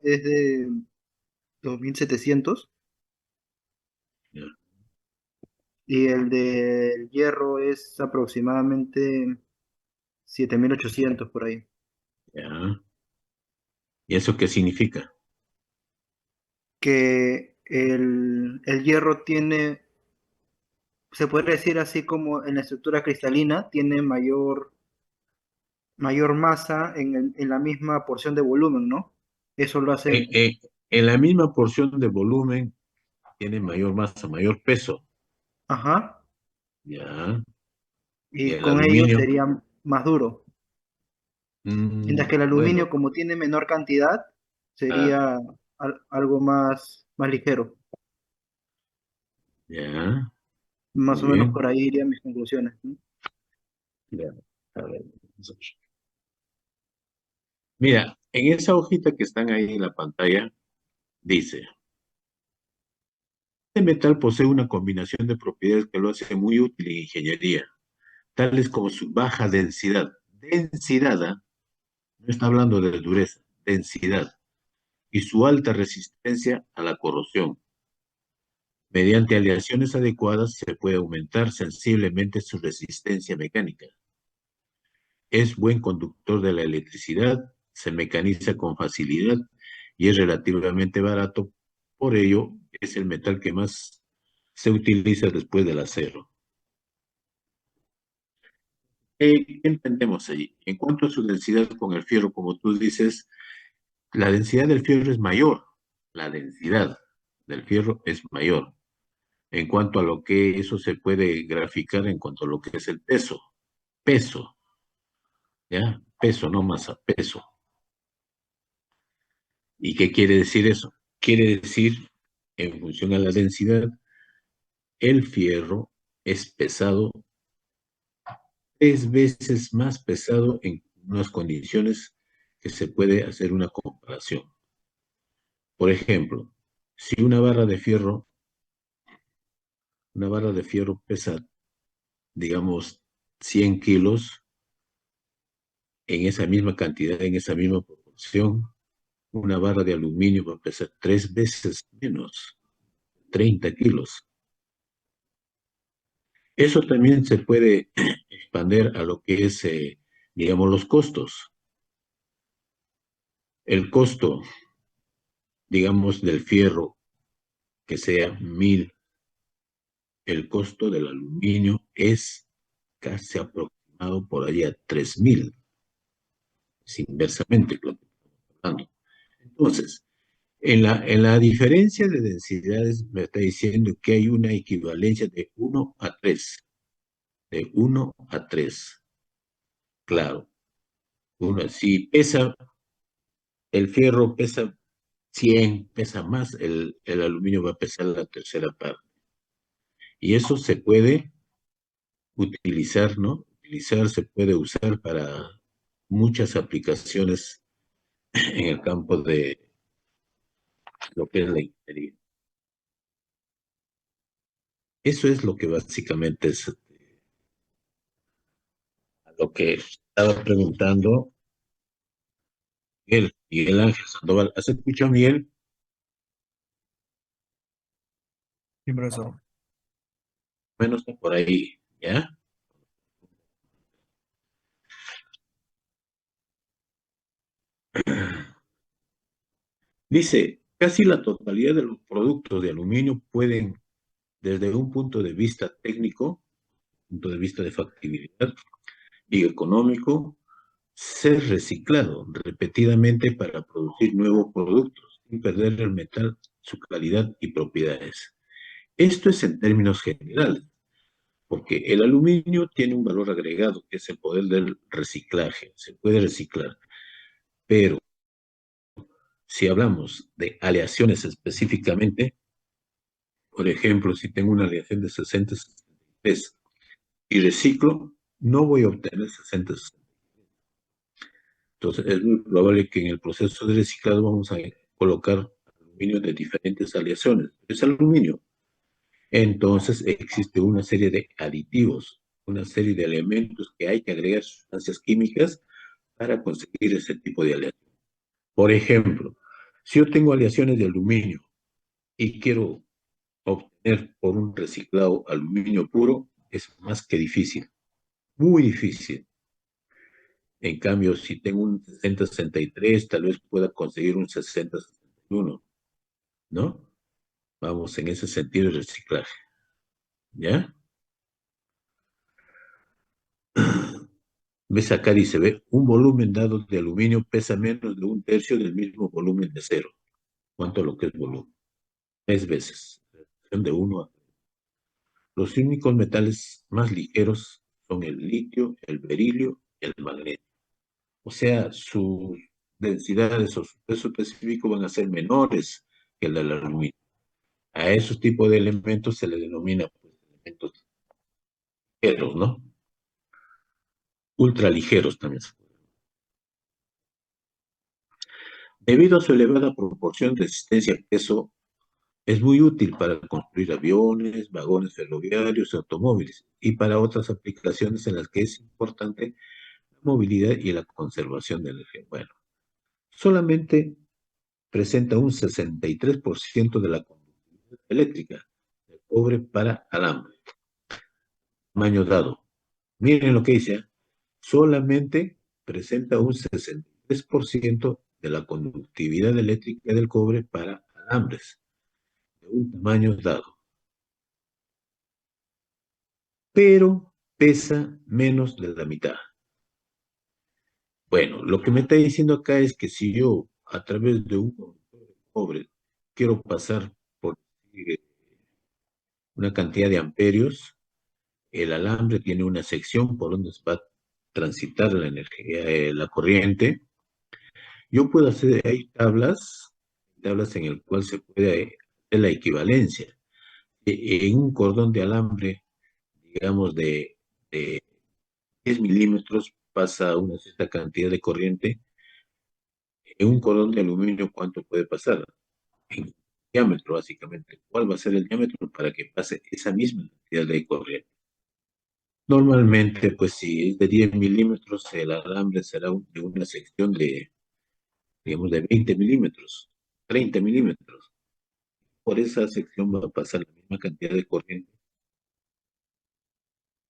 es de 2.700 Ya, y el del hierro es aproximadamente 7.800 por ahí. ya. ¿Y eso qué significa? Que el hierro tiene, se puede decir así como en la estructura cristalina, tiene mayor masa en la misma porción de volumen, ¿no? Eso lo En, hace, en- en la misma porción de volumen tiene mayor masa, mayor peso. ajá, Ya. Y y el con ello aluminio, sería más duro. Mientras que el bueno, aluminio, como tiene menor cantidad, ah, sería algo más ligero. ya, Más muy o menos bien. por ahí irían mis conclusiones, ¿no? Ya, a ver, vamos a ver. Mira, en esa hojita que están ahí en la pantalla, dice, este metal posee una combinación de propiedades que lo hace muy útil en ingeniería, tales como su baja densidad. Densidad, ¿ah? No está hablando de dureza, densidad. Y su alta resistencia a la corrosión. Mediante aleaciones adecuadas se puede aumentar sensiblemente su resistencia mecánica. Es buen conductor de la electricidad, se mecaniza con facilidad y es relativamente barato. Por ello, es el metal que más se utiliza después del acero. ¿Qué entendemos allí? En cuanto a su densidad con el fierro, como tú dices, la densidad del fierro es mayor. La densidad del fierro es mayor. En cuanto a lo que eso se puede graficar en cuanto a lo que es el peso. Peso, ¿ya? Peso, no masa, peso. ¿Y qué quiere decir eso? Quiere decir, en función a la densidad, el fierro es pesado, 3 veces más pesado en unas condiciones que se puede hacer una comparación. Por ejemplo, si una barra de fierro pesa, digamos, 100 kilos, en esa misma cantidad, en esa misma proporción, una barra de aluminio va a pesar 3 veces menos, 30 kilos. Eso también se puede expander a lo que es, digamos, los costos. El costo, digamos, del fierro, que sea 1.000, el costo del aluminio es casi aproximado por allá a 3.000, es inversamente lo que estamos hablando. Entonces, en la diferencia de densidades me está diciendo que hay una equivalencia de 1 a 3, de 1 a 3. Claro, si pesa, el fierro pesa 100, pesa más, el aluminio va a pesar la tercera parte. Y eso se puede utilizar, ¿no? Utilizar, se puede usar para muchas aplicaciones en el campo de lo que es la ingeniería. Eso es lo que básicamente es lo que estaba preguntando Miguel Ángel Sandoval. ¿Has escuchado, Miguel? Sí, profesor. Menos está por ahí, ¿ya? Dice, casi la totalidad de los productos de aluminio pueden, desde un punto de vista técnico, punto de vista de factibilidad y económico, ser reciclado repetidamente para producir nuevos productos, sin perder el metal, su calidad y propiedades. Esto es en términos generales, porque el aluminio tiene un valor agregado, que es el poder del reciclaje. Se puede reciclar, pero si hablamos de aleaciones específicamente, por ejemplo, si tengo una aleación de 60-63 y reciclo, no voy a obtener 60-63. Entonces, es muy probable que en el proceso de reciclado vamos a colocar aluminio de diferentes aleaciones. Es aluminio. Entonces, existe una serie de aditivos, una serie de elementos que hay que agregar sustancias químicas para conseguir ese tipo de aleación. Por ejemplo, Si yo tengo aleaciones de aluminio y quiero obtener por un reciclado aluminio puro, es más que difícil, muy difícil. En cambio, si tengo un 60-63, tal vez pueda conseguir un 60-61, ¿no? Vamos, en ese sentido de reciclaje, ¿ya? Ves acá, dice, ve, un volumen dado de aluminio pesa menos de un tercio del mismo volumen de cero. ¿Cuánto lo que es volumen? 3 veces. De 1 a 3. Los únicos metales más ligeros son el litio, el berilio y el magnesio. O sea, sus densidades o su peso específico van a ser menores que el del aluminio. A esos tipos de elementos se les denomina pues, elementos ligeros, ¿no? Ultraligeros también. Debido a su elevada proporción de resistencia al peso, es muy útil para construir aviones, vagones ferroviarios y automóviles, y para otras aplicaciones en las que es importante la movilidad y la conservación de energía. Bueno, solamente presenta un 63% de la conductividad eléctrica de cobre para alambre, tamaño dado. Miren lo que dice, ¿eh? Solamente presenta un 63% de la conductividad eléctrica del cobre para alambres, de un tamaño dado, pero pesa menos de la mitad. Bueno, lo que me está diciendo acá es que si yo a través de un conductor de cobre quiero pasar por una cantidad de amperios, el alambre tiene una sección por donde va a transitar la energía, la corriente. Yo puedo hacer, hay tablas en el cual se puede hacer la equivalencia. En un cordón de alambre, digamos, de 10 milímetros, pasa una cierta cantidad de corriente. En un cordón de aluminio, ¿cuánto puede pasar? En diámetro, básicamente. ¿Cuál va a ser el diámetro para que pase esa misma cantidad de corriente? Normalmente, pues si es de 10 milímetros, el alambre será de una sección de, digamos, de 20 milímetros, 30 milímetros. Por esa sección va a pasar la misma cantidad de corriente.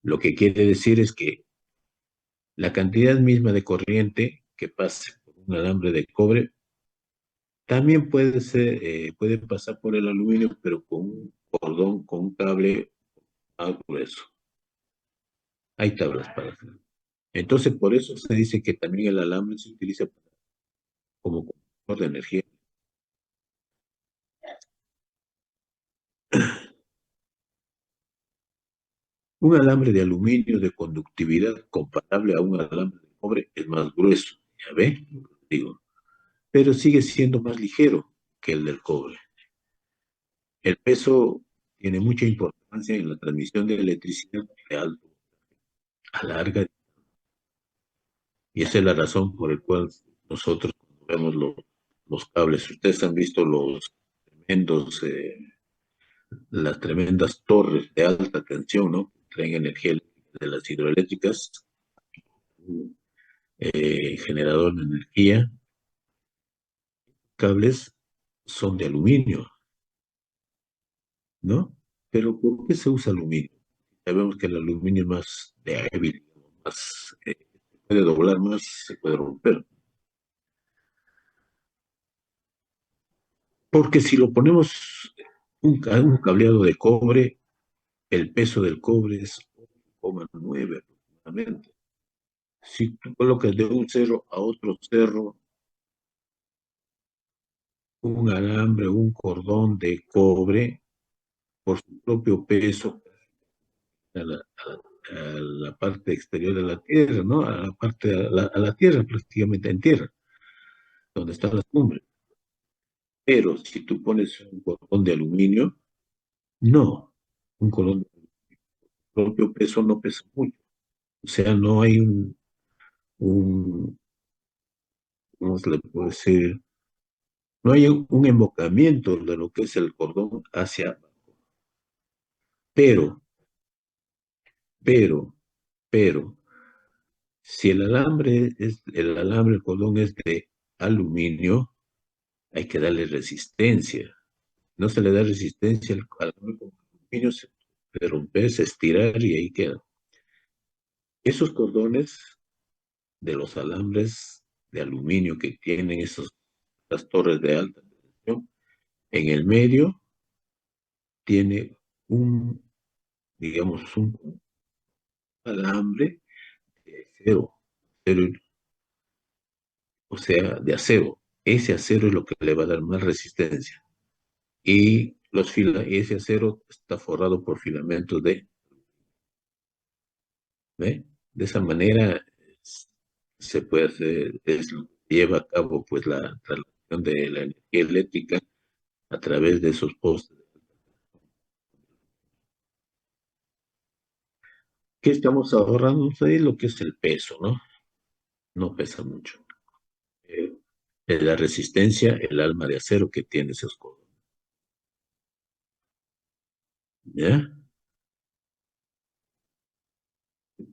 Lo que quiere decir es que la cantidad misma de corriente que pase por un alambre de cobre también puede pasar por el aluminio, pero con un cordón, con un cable más grueso. Hay tablas para hacerlo. Entonces, por eso se dice que también el alambre se utiliza como conductor de energía. Un alambre de aluminio de conductividad comparable a un alambre de cobre es más grueso, ¿ya ve? Digo, pero sigue siendo más ligero que el del cobre. El peso tiene mucha importancia en la transmisión de electricidad de alto a larga, y esa es la razón por la cual nosotros cuando vemos los cables, ustedes han visto tremendos, las tremendas torres de alta tensión, ¿no? Que traen energía de las hidroeléctricas, generador de energía. Cables son de aluminio, ¿no? Pero ¿por qué se usa aluminio? Sabemos que el aluminio es más débil, más, se puede doblar más, se puede romper. Porque si lo ponemos un cableado de cobre, el peso del cobre es 8,9 aproximadamente. Si tú colocas de un cerro a otro cerro un alambre, un cordón de cobre, por su propio peso, a la parte exterior de la Tierra, ¿no? A la Tierra, prácticamente en tierra, donde están las cumbres. Pero si tú pones un cordón de aluminio, no, un cordón de propio peso no pesa mucho. O sea, no hay un ¿cómo se le puede decir? No hay un embocamiento de lo que es el cordón hacia abajo. Pero, pero, pero, si el alambre, el cordón es de aluminio, hay que darle resistencia. No se le da resistencia al aluminio, se puede romper, se estirar y ahí queda. Esos cordones de los alambres de aluminio que tienen las torres de alta tensión, en el medio tiene digamos, un alambre de acero, o sea, de acero. Ese acero es lo que le va a dar más resistencia. Y ese acero está forrado por filamentos ¿ve? De esa manera se puede hacer, lleva a cabo pues la traslación de la energía eléctrica a través de esos postes. ¿Qué estamos ahorrando ahí? Lo que es el peso, ¿no? No pesa mucho. Eh, es la resistencia, el alma de acero que tiene esos cordones. ¿Ya?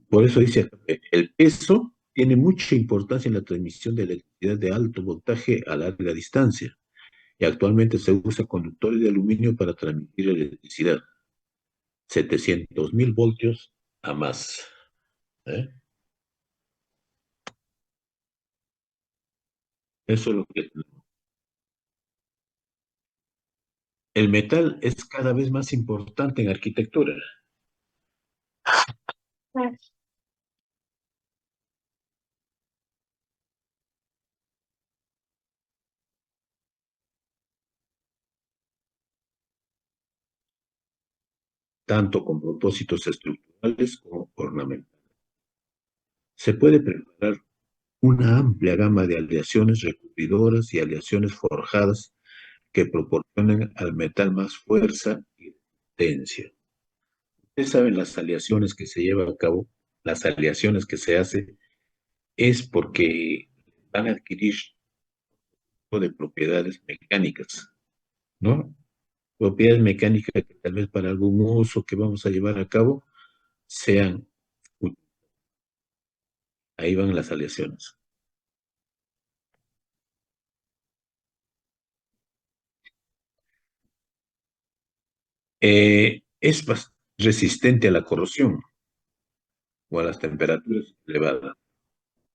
Por eso dice acá, el peso tiene mucha importancia en la transmisión de electricidad de alto voltaje a larga distancia y actualmente se usa conductores de aluminio para transmitir electricidad, 700.000 voltios a más. ¿Eh? Eso es lo que... El metal es cada vez más importante en arquitectura, tanto con propósitos estructurales como ornamentales. Se puede preparar una amplia gama de aleaciones recurridoras y aleaciones forjadas que proporcionan al metal más fuerza y resistencia. Ustedes saben las aleaciones que se llevan a cabo, las aleaciones que se hacen es porque van a adquirir tipo de propiedades mecánicas, ¿no? Propiedades mecánicas que tal vez para algún uso que vamos a llevar a cabo sean útiles. Ahí van las aleaciones. Es resistente a la corrosión o a las temperaturas elevadas.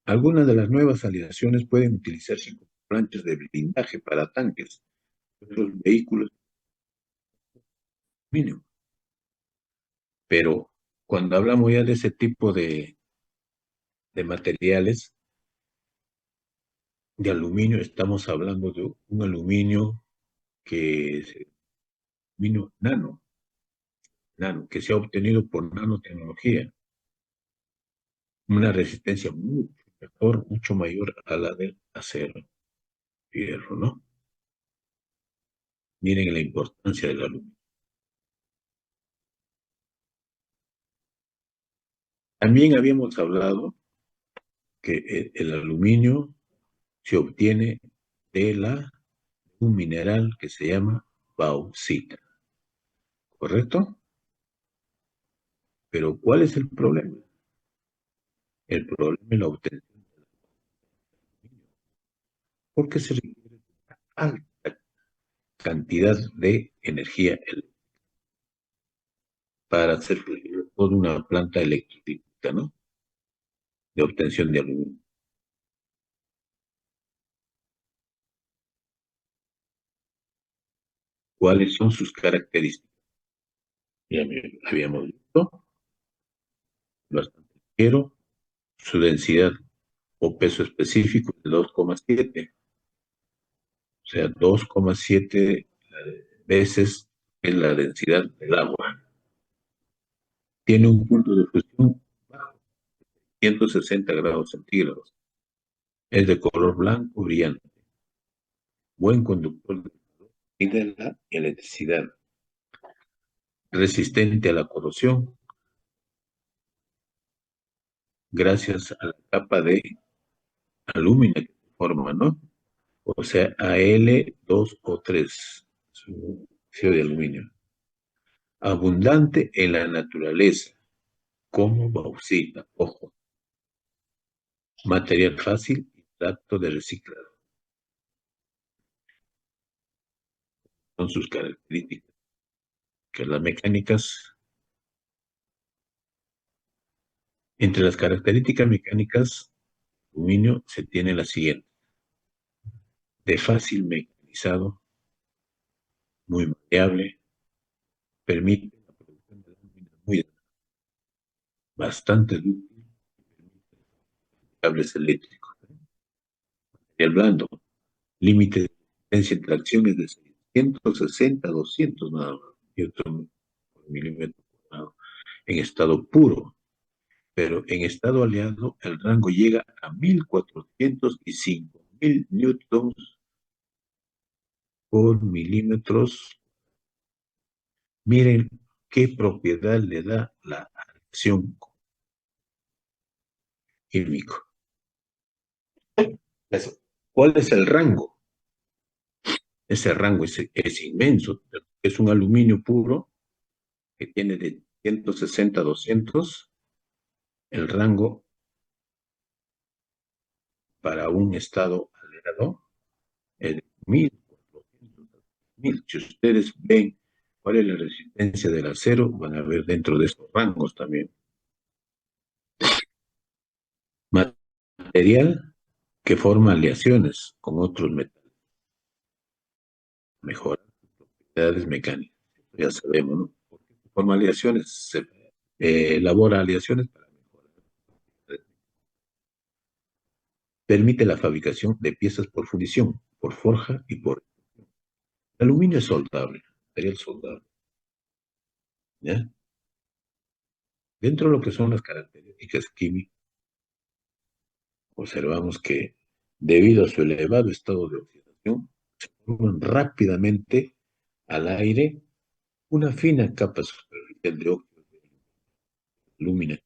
Algunas de las nuevas aleaciones pueden utilizarse como planchas de blindaje para tanques, otros vehículos mínimo. Pero cuando hablamos ya de ese tipo de materiales de aluminio, estamos hablando de un aluminio que es aluminio nano, que se ha obtenido por nanotecnología, una resistencia mucho mejor, mucho mayor a la del acero, fierro, ¿no? Miren la importancia del aluminio. También habíamos hablado que el aluminio se obtiene un mineral que se llama bauxita, ¿correcto? Pero ¿cuál es el problema? El problema es la obtención de aluminio, porque se requiere alta cantidad de energía eléctrica para hacer toda una planta eléctrica, ¿no? De obtención de aluminio. ¿Cuáles son sus características? Ya habíamos visto, bastante ligero, su densidad o peso específico es de 2,7, o sea, 2,7 veces es la densidad del agua. Tiene un punto de fusión bajo, 160 grados centígrados. Es de color blanco brillante, buen conductor de calor y de la electricidad, resistente a la corrosión gracias a la capa de alúmina que se forma, ¿no? O sea, Al2O3, su óxido de aluminio. Abundante en la naturaleza, como bauxita, ojo, material fácil y práctico de reciclar. son sus características, que las mecánicas, entre las características mecánicas, el aluminio se tiene la siguiente: de fácil mecanizado, muy maleable, permite la producción de láminas muy bastante dúctil, cables eléctricos. El blando, límite de resistencia entre acciones de 660 a 200 nada más, newton por milímetro cuadrado, en estado puro, pero en estado aliado el rango llega a 1400 y 5000 newtons por milímetros. Miren qué propiedad le da la acción química. ¿Cuál es el rango? Ese rango es inmenso. Es un aluminio puro que tiene de 160 a 200. El rango para un estado aliado es de 1400. Si ustedes ven cuál es la resistencia del acero, van a ver dentro de estos rangos también. Material que forma aleaciones con otros metales. Mejora sus propiedades mecánicas. Ya sabemos, ¿no? Porque forma aleaciones, se elabora aleaciones para mejorar. Permite la fabricación de piezas por fundición, por forja y por... El aluminio es soldable, material soldable. ¿Ya? Dentro de lo que son las características químicas, observamos que debido a su elevado estado de oxidación, se forman rápidamente al aire una fina capa superficial de óxido de aluminio,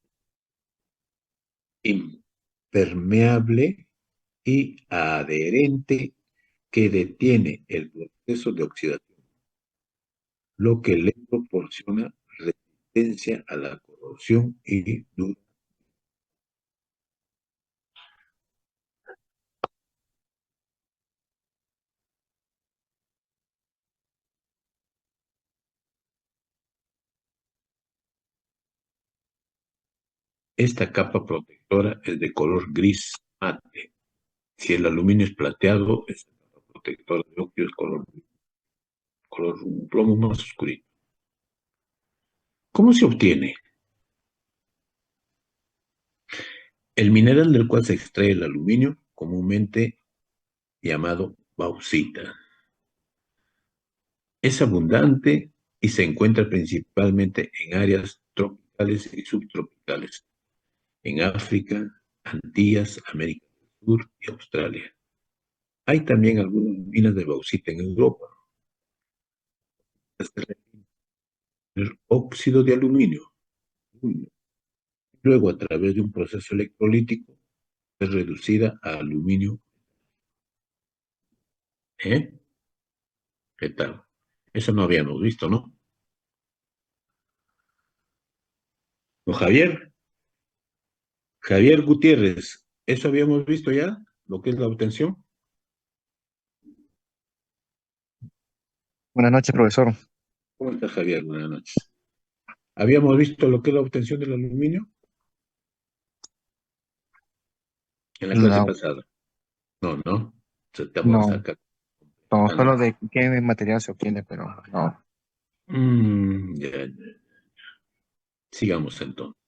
impermeable y adherente, que detiene el proceso de oxidación, lo que le proporciona resistencia a la corrosión y dura. Esta capa protectora es de color gris mate. Si el aluminio es plateado, esta capa protectora de óxido es color un plomo más oscurito. ¿Cómo se obtiene? El mineral del cual se extrae el aluminio, comúnmente llamado bauxita, es abundante y se encuentra principalmente en áreas tropicales y subtropicales, en África, Antillas, América del Sur y Australia. Hay también algunas minas de bauxita en Europa. El óxido de aluminio, luego a través de un proceso electrolítico, es reducida a aluminio. ¿Eh? ¿Qué tal? Eso no habíamos visto, ¿no? ¿No, Javier? Javier Gutiérrez, ¿eso habíamos visto ya? ¿Lo que es la obtención? Buenas noches, profesor. ¿Cómo está, Javier? Buenas noches. ¿Habíamos visto lo que es la obtención del aluminio en la clase No, pasada? No, no. Estamos no, acá no, solo completando. de qué material se obtiene, pero no. Ya, ya. Sigamos entonces.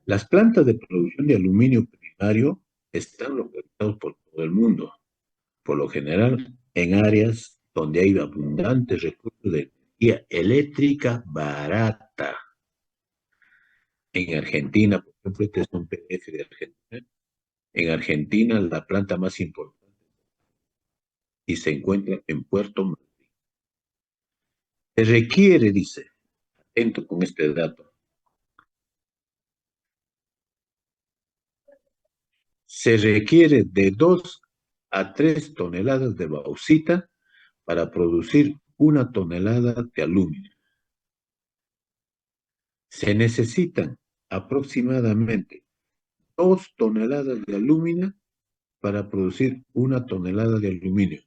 Las plantas de producción de aluminio primario están localizadas por todo el mundo, por lo general en áreas donde hay abundantes recursos de energía eléctrica barata. En Argentina, por ejemplo, este es un PDF de Argentina. En Argentina, la planta más importante y se encuentra en Puerto Madryn. Se requiere, dice, atento con este dato, se requiere de 2 a 3 toneladas de bauxita para producir 1 tonelada de aluminio. Se necesitan aproximadamente 2 toneladas de aluminio para producir 1 tonelada de aluminio.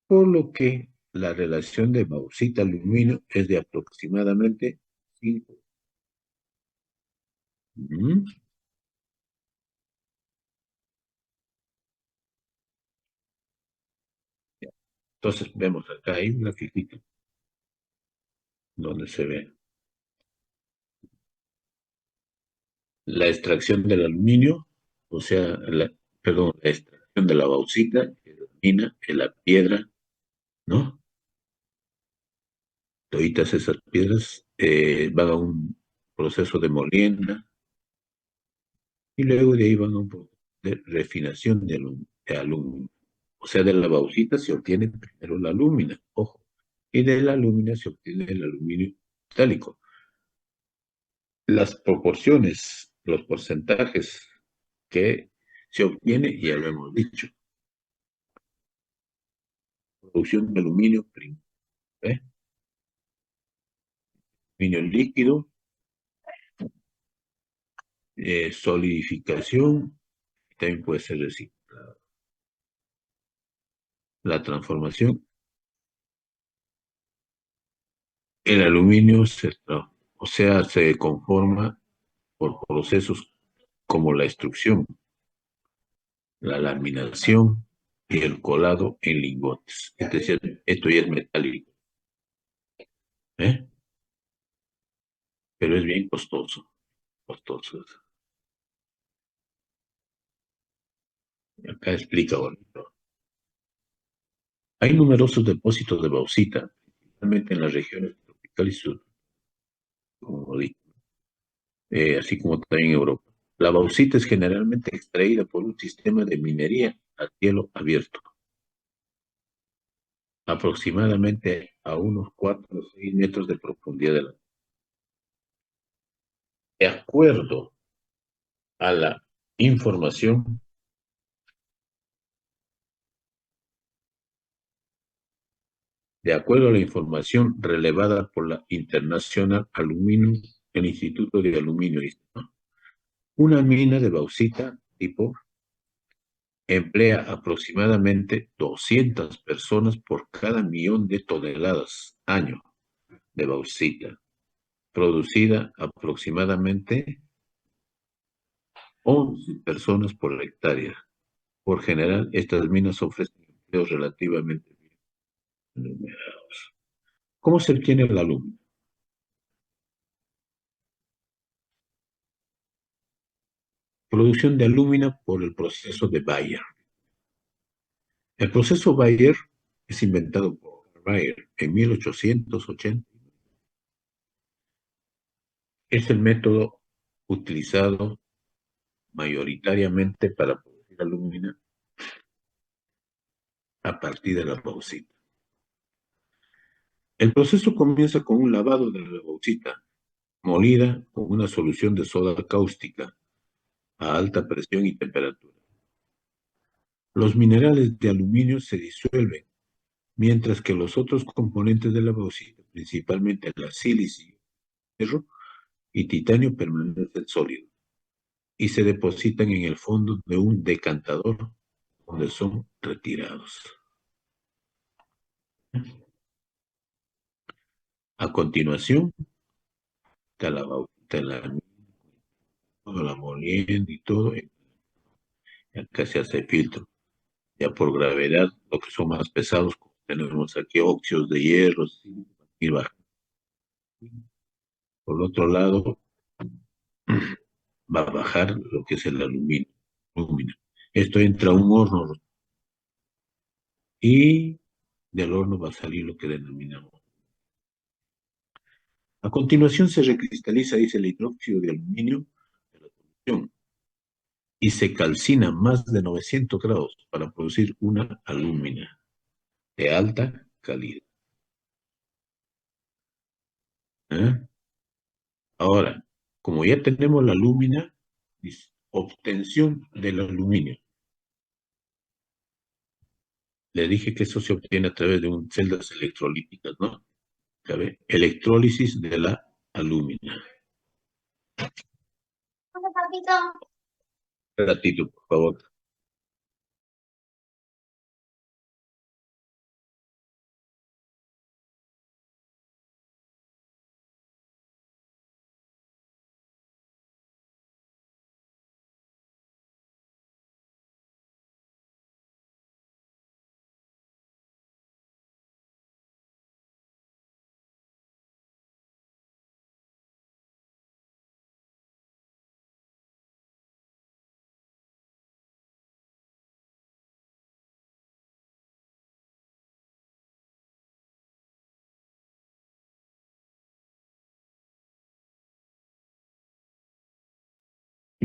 por lo que la relación de bauxita-aluminio es de aproximadamente 5. Entonces vemos acá, hay un grafiquito donde se ve la extracción del aluminio, o sea, perdón, la extracción de la bauxita, que es la mina, que es la piedra, ¿no? Toditas esas piedras van a un proceso de molienda y luego de ahí van a un proceso de refinación de aluminio. O sea, de la bauxita se obtiene primero la alúmina, ojo, y de la alúmina se obtiene el aluminio metálico. Las proporciones, los porcentajes que se obtiene, ya lo hemos dicho, producción de aluminio, ¿eh? Aluminio líquido, solidificación, también puede ser reciclado. La transformación, el aluminio o sea, se conforma por procesos como la extrusión, la laminación y el colado en lingotes. Es decir, esto ya es metálico, ¿eh? Pero es bien costoso, costoso. Acá explica bonito. Hay numerosos depósitos de bauxita, principalmente en las regiones tropical y sur, como dije, así como también en Europa. La bauxita es generalmente extraída por un sistema de minería a cielo abierto, aproximadamente a unos 4 o 6 metros de profundidad De acuerdo a la información, de acuerdo a la información relevada por la International Aluminum, el Instituto de Aluminio, ¿no? Una mina de bauxita tipo emplea aproximadamente 200 personas por cada millón de toneladas año de bauxita, producida aproximadamente 11 personas por hectárea. Por general, estas minas ofrecen empleos relativamente bien remunerados. ¿Cómo se obtiene el aluminio? Producción de aluminio por el proceso de Bayer. El proceso Bayer es inventado por Bayer en 1880. Es el método utilizado mayoritariamente para producir aluminio a partir de la bauxita. El proceso comienza con un lavado de la bauxita, molida con una solución de soda cáustica a alta presión y temperatura. Los minerales de aluminio se disuelven, mientras que los otros componentes de la bauxita, principalmente la silicio, hierro y titanio, permanecen sólidos y se depositan en el fondo de un decantador donde son retirados. A continuación, toda la molienda y todo, y acá se hace filtro. Ya por gravedad, lo que son más pesados, como tenemos aquí óxidos de hierro, y baja. Por otro lado, va a bajar lo que es el aluminio. Esto entra a un horno y del horno va a salir lo que denominamos. A continuación se recristaliza, dice, el hidróxido de aluminio de la solución y se calcina más de 900 grados para producir una alúmina de alta calidad. ¿Eh? Ahora, como ya tenemos la alúmina, dice, obtención del aluminio. Le dije que eso se obtiene a través de celdas electrolíticas, ¿no? ¿Sabe? Electrólisis de la alúmina. Un ratito, por favor.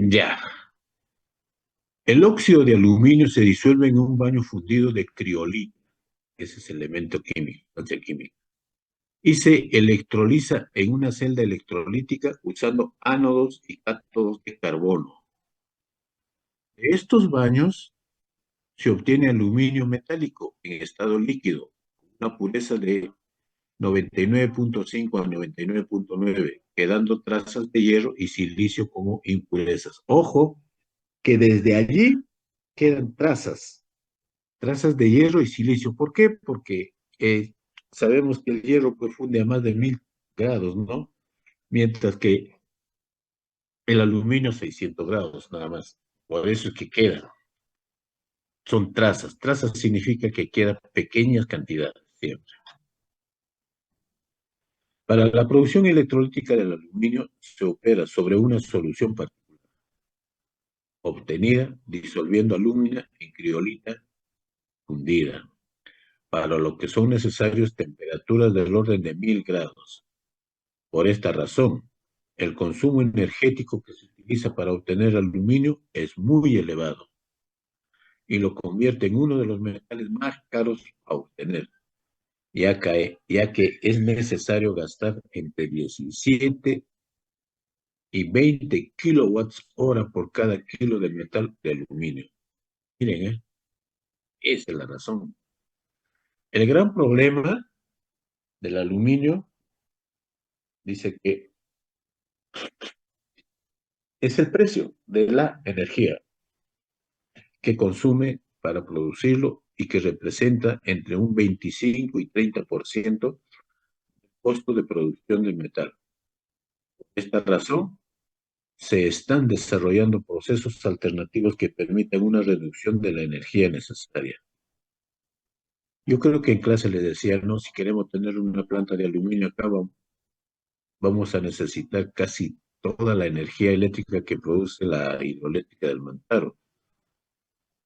Ya. El óxido de aluminio se disuelve en un baño fundido de criolina, ese es el elemento químico, sustancia química, y se electroliza en una celda electrolítica usando ánodos y cátodos de carbono. De estos baños se obtiene aluminio metálico en estado líquido, una pureza de 99,5 a 99,9, quedando trazas de hierro y silicio como impurezas. Ojo, que desde allí quedan trazas de hierro y silicio. ¿Por qué? Porque sabemos que el hierro pues, funde a más de 1000 grados, ¿no? Mientras que el aluminio 600 grados nada más. Por eso es que quedan. Son trazas. Trazas significa que quedan pequeñas cantidades siempre. Para la producción electrolítica del aluminio se opera sobre una solución particular, obtenida disolviendo alumina en criolina fundida, para lo que son necesarias temperaturas del orden de 1000 grados. Por esta razón, el consumo energético que se utiliza para obtener aluminio es muy elevado y lo convierte en uno de los metales más caros a obtener, ya que es necesario gastar entre 17 y 20 kilowatts hora por cada kilo de metal de aluminio. Miren, esa es la razón. El gran problema del aluminio, dice que es el precio de la energía que consume para producirlo y que representa entre un 25 y 30% del costo de producción del metal. Por esta razón, se están desarrollando procesos alternativos que permitan una reducción de la energía necesaria. Yo creo que en clase les decía, no, si queremos tener una planta de aluminio acá, vamos a necesitar casi toda la energía eléctrica que produce la hidroeléctrica del Mantaro.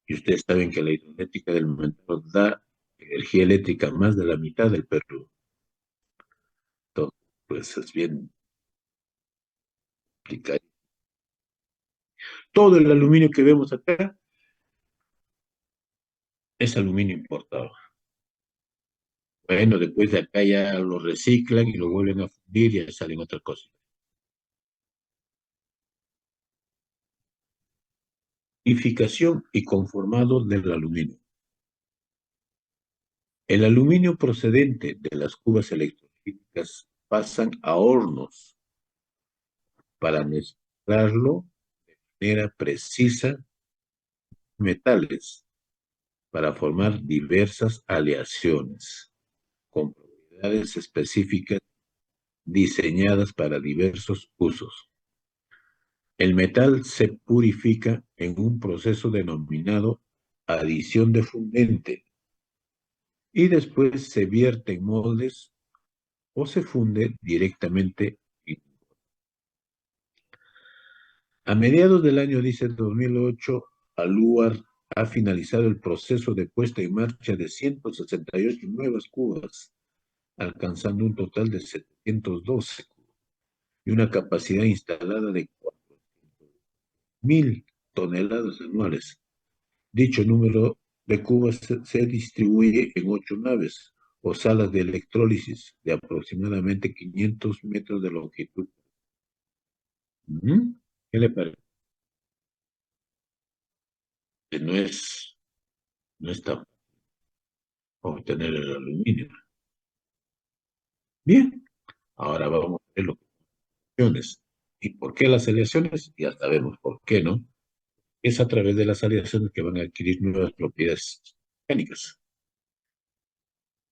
Y ustedes saben que la hidroeléctrica del Mantaro da energía eléctrica más de la mitad del Perú. Entonces, pues es bien complicado. Todo el aluminio que vemos acá es aluminio importado. Bueno, después de acá ya lo reciclan y lo vuelven a fundir y ya salen otras cosas. Purificación y conformado del aluminio. El aluminio procedente de las cubas electrolíticas pasan a hornos para mezclarlo de manera precisa metales para formar diversas aleaciones con propiedades específicas diseñadas para diversos usos. El metal se purifica en un proceso denominado adición de fundente y después se vierte en moldes o se funde directamente. A mediados del año, dice 2008, Alúar ha finalizado el proceso de puesta en marcha de 168 nuevas cubas, alcanzando un total de 712 y una capacidad instalada de 400.000 toneladas anuales. Dicho número de cubas se distribuye en 8 naves o salas de electrólisis de aproximadamente 500 metros de longitud. ¿Qué le parece? Que no es tan obtener el aluminio. Bien, ahora vamos a ver las aleaciones. ¿Y por qué las aleaciones? Ya sabemos por qué, ¿no? Es a través de las aleaciones que van a adquirir nuevas propiedades mecánicas.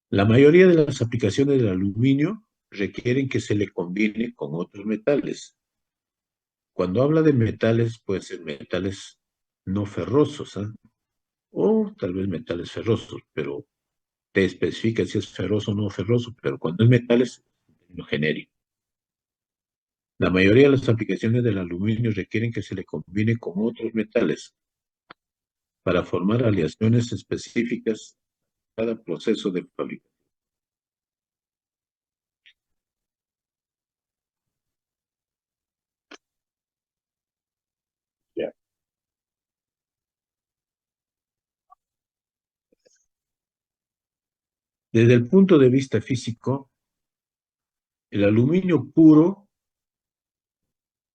La mayoría de las aplicaciones del aluminio requieren que se le combine con otros metales. Cuando habla de metales, pueden ser metales no ferrosos, ¿eh? O tal vez metales ferrosos, pero te especifica si es ferroso o no ferroso, pero cuando es metales, es un término genérico. La mayoría de las aplicaciones del aluminio requieren que se le combine con otros metales para formar aleaciones específicas en cada proceso de fabricación. Desde el punto de vista físico, el aluminio puro,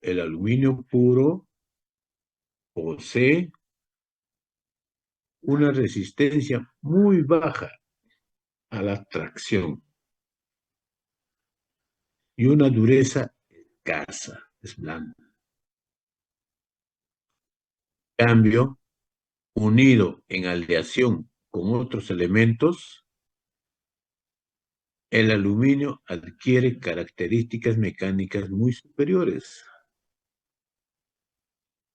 el aluminio puro posee una resistencia muy baja a la tracción y una dureza escasa, es blanda. En cambio, unido en aleación con otros elementos, el aluminio adquiere características mecánicas muy superiores.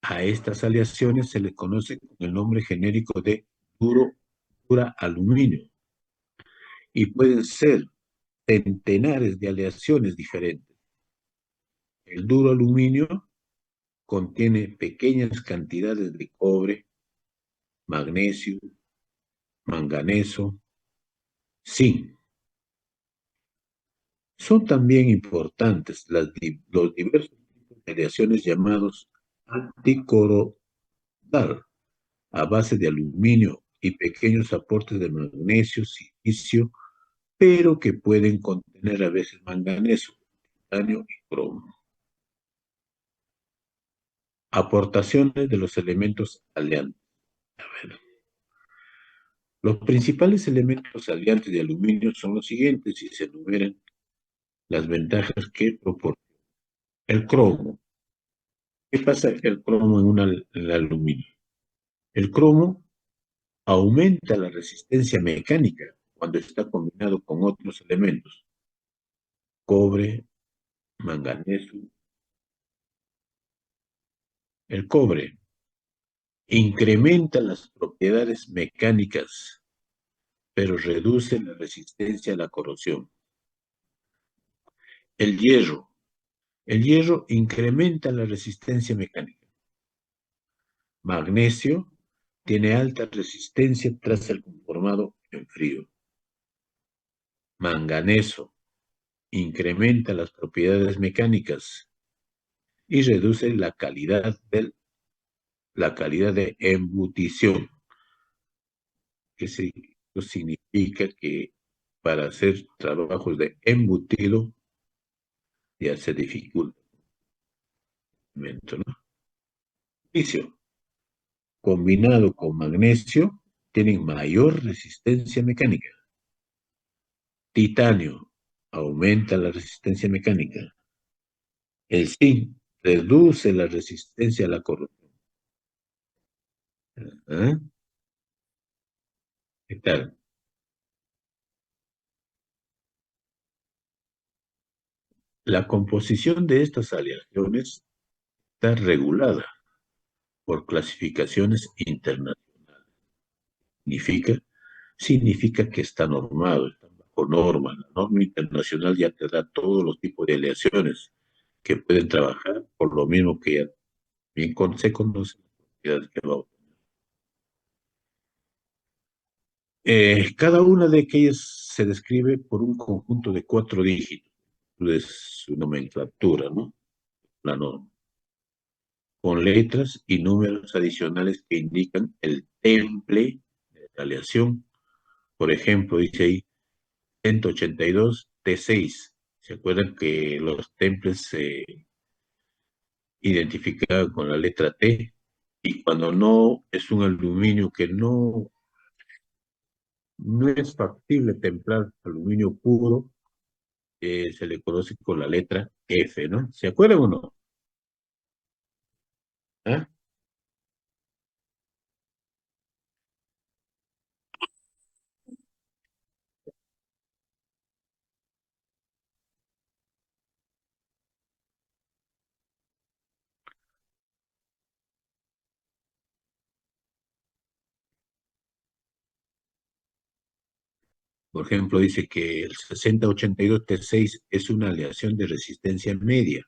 A estas aleaciones se le conoce con el nombre genérico de dura aluminio y pueden ser centenares de aleaciones diferentes. El duro aluminio contiene pequeñas cantidades de cobre, magnesio, manganeso, zinc. Son también importantes los diversos tipos de aleaciones llamados anticorrodal a base de aluminio y pequeños aportes de magnesio, silicio, pero que pueden contener a veces manganeso, titanio y cromo. Aportaciones de los elementos aliantes. A ver. Los principales elementos aliantes de aluminio son los siguientes y se enumeran las ventajas que proporciona. El cromo. ¿Qué pasa el cromo en el aluminio? El cromo aumenta la resistencia mecánica cuando está combinado con otros elementos, cobre, manganeso. El cobre incrementa las propiedades mecánicas, pero reduce la resistencia a la corrosión. El hierro. El hierro incrementa la resistencia mecánica. Magnesio tiene alta resistencia tras el conformado en frío. Manganeso incrementa las propiedades mecánicas y reduce la calidad de embutición, que significa que para hacer trabajos de embutido ya se dificulta, ¿no? Silicio, combinado con magnesio, tienen mayor resistencia mecánica. Titanio aumenta la resistencia mecánica. El zinc reduce la resistencia a la corrosión. ¿Ah? ¿Qué tal? La composición de estas aleaciones está regulada por clasificaciones internacionales. Significa que está normado, está bajo norma. La norma internacional ya te da todos los tipos de aleaciones que pueden trabajar por lo mismo que ya bien se conocen las propiedades que va a obtener. Cada una de aquellas se describe por un conjunto de 4 dígitos, de su nomenclatura, ¿no? La norma, con letras y números adicionales que indican el temple de la aleación. Por ejemplo, dice ahí 182 T6. ¿Se acuerdan que los temples se identificaban con la letra T? Y cuando no es un aluminio que no es factible templar aluminio puro, se le conoce con la letra F, ¿no? ¿Se acuerdan o no? ¿Ah? Por ejemplo, dice que el 6082T6 es una aleación de resistencia media,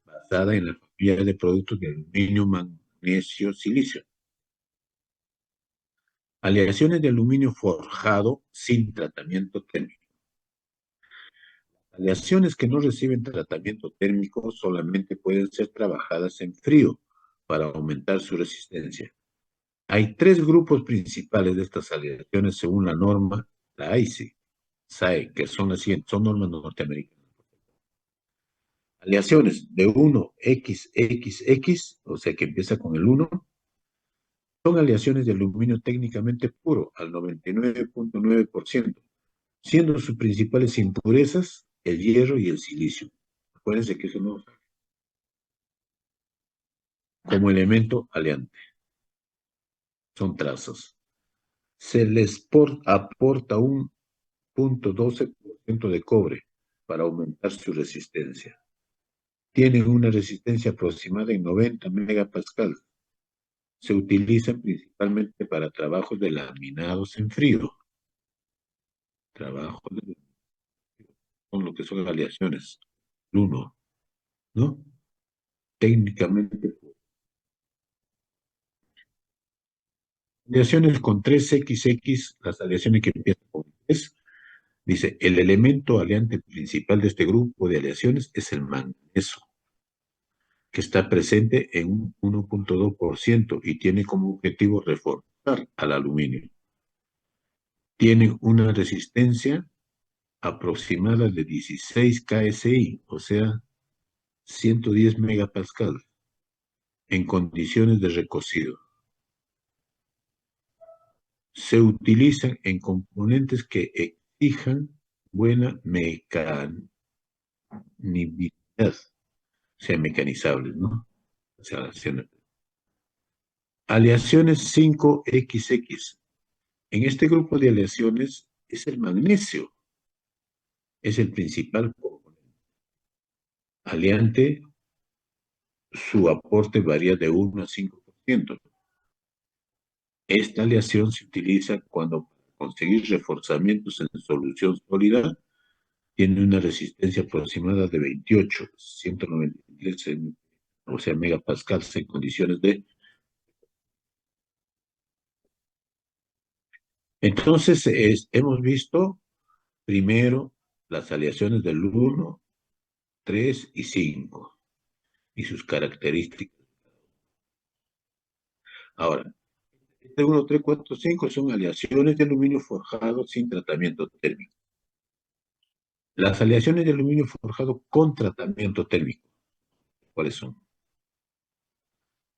basada en la familia de productos de aluminio, magnesio, silicio. Aleaciones de aluminio forjado sin tratamiento térmico. Aleaciones que no reciben tratamiento térmico solamente pueden ser trabajadas en frío para aumentar su resistencia. Hay 3 grupos principales de estas aleaciones según la norma, la AISI. SAE, que son las siguientes, son normas norteamericanas. Aleaciones de 1XXX, o sea que empieza con el 1, son aleaciones de aluminio técnicamente puro, al 99.9%, siendo sus principales impurezas el hierro y el silicio. Acuérdense que eso no como elemento aleante, son trazas. Se les aporta un 0.12% de cobre para aumentar su resistencia. Tienen una resistencia aproximada en 90 megapascal. Se utilizan principalmente para trabajos de laminados en frío. Trabajos con lo que son aleaciones. Uno, ¿no? Técnicamente. Aleaciones con 3XX, las aleaciones que empiezan con 3, dice, el elemento aleante principal de este grupo de aleaciones es el manganeso, que está presente en un 1.2% y tiene como objetivo reforzar al aluminio. Tiene una resistencia aproximada de 16 KSI, o sea, 110 megapascal, en condiciones de recocido. Se utilizan en componentes que exijan buena mecanicidad, o sea, mecanizables, ¿no? O sea, aleaciones 5XX. En este grupo de aleaciones es el magnesio, es el principal componente. Aleante, su aporte varía de 1 a 5%. Esta aleación se utiliza cuando para conseguir reforzamientos en solución sólida tiene una resistencia aproximada de 28, 193, o sea, megapascales en condiciones de... Entonces, hemos visto primero las aleaciones del 1, 3 y 5 y sus características. Ahora, este 1, 3, 4, 5 son aleaciones de aluminio forjado sin tratamiento térmico. Las aleaciones de aluminio forjado con tratamiento térmico, ¿cuáles son?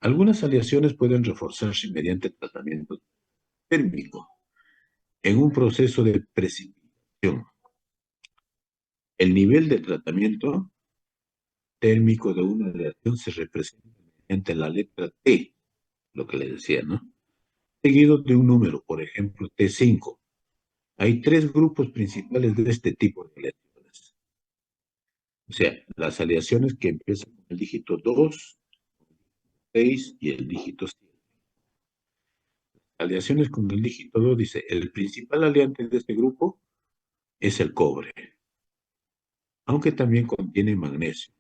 Algunas aleaciones pueden reforzarse mediante tratamiento térmico en un proceso de precipitación. El nivel de tratamiento térmico de una aleación se representa mediante la letra T, lo que le decía, ¿no? Seguido de un número, por ejemplo, T5. Hay tres grupos principales de este tipo de aleaciones. O sea, las aleaciones que empiezan con el dígito 2, 6 y el dígito 7. Aleaciones con el dígito 2 dice, el principal aleante de este grupo es el cobre, aunque también contiene magnesio.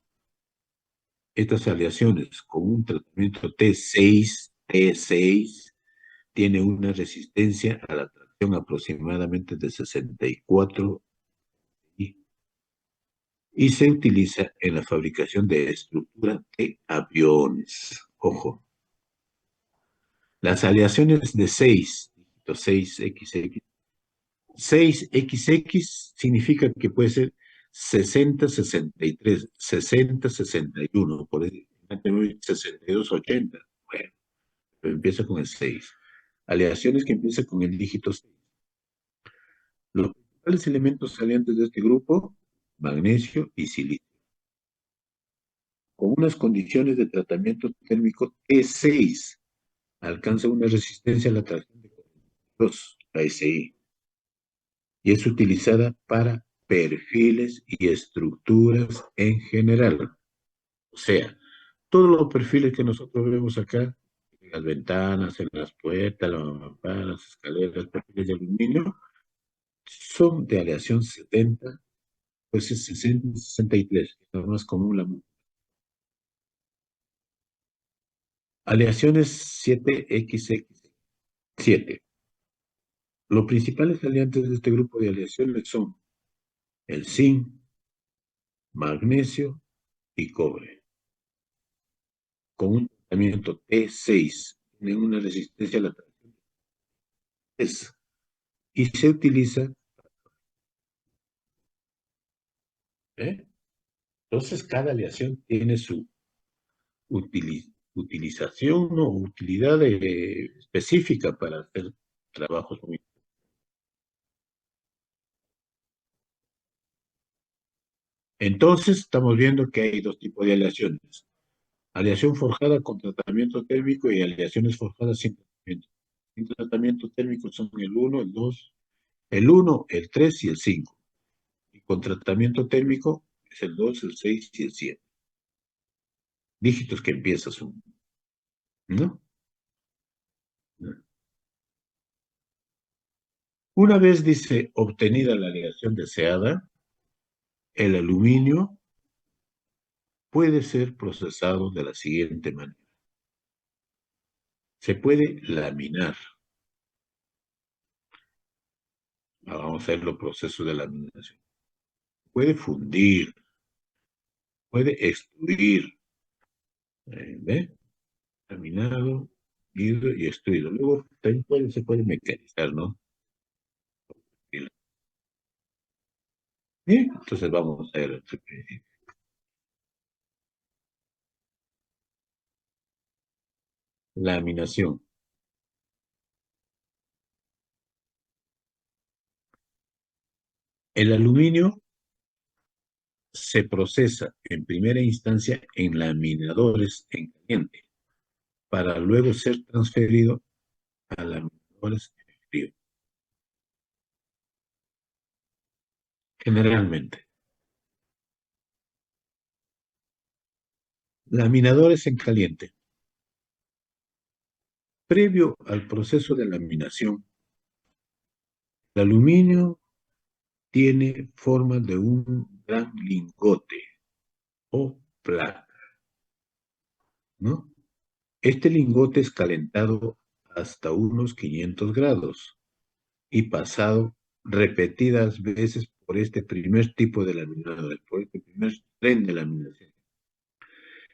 Estas aleaciones con un tratamiento T6 tiene una resistencia a la tracción aproximadamente de 64 y se utiliza en la fabricación de estructura de aviones. Ojo, las aleaciones de 6XX, 6XX significa que puede ser 60-63, 60-61, por eso 62-80. Bueno, pero empieza con el 6. Aleaciones que empiezan con el dígito 6. Los principales elementos salientes de este grupo, magnesio y silicio. Con unas condiciones de tratamiento térmico T6, alcanza una resistencia a la tracción de 42 ASI y es utilizada para perfiles y estructuras en general. O sea, todos los perfiles que nosotros vemos acá, en las ventanas, en las puertas, las escaleras, perfiles de aluminio, son de aleación 70, pues es 60-63, que es lo más común. Aleaciones 7XX7. Los principales aliantes de este grupo de aleaciones son el zinc, magnesio y cobre. Con un tratamiento T6, tienen una resistencia a la tracción y se utiliza ¿eh? Entonces, cada aleación tiene su utilización o utilidad específica para hacer trabajos muy. Entonces, estamos viendo que hay dos tipos de aleaciones. Aleación forjada con tratamiento térmico y aleaciones forjadas sin tratamiento. Sin tratamiento térmico son el 1, el 2, el 1, el 3 y el 5. Y con tratamiento térmico es el 2, el 6 y el 7. Dígitos que empiezas, ¿no? Una vez dice obtenida la aleación deseada, el aluminio puede ser procesado de la siguiente manera. Se puede laminar. Vamos a ver los procesos de laminación. Puede fundir, puede extruir, ¿ve? Laminado, fundido y extruido. Luego también se puede mecanizar, ¿no? Bien, entonces vamos a ver. Laminación. El aluminio se procesa en primera instancia en laminadores en caliente para luego ser transferido a laminadores en frío. Generalmente. Laminadores en caliente. Previo al proceso de laminación, el aluminio tiene forma de un gran lingote o placa, ¿no? Este lingote es calentado hasta unos 500 grados y pasado repetidas veces por este primer tipo de laminador, por este primer tren de laminación.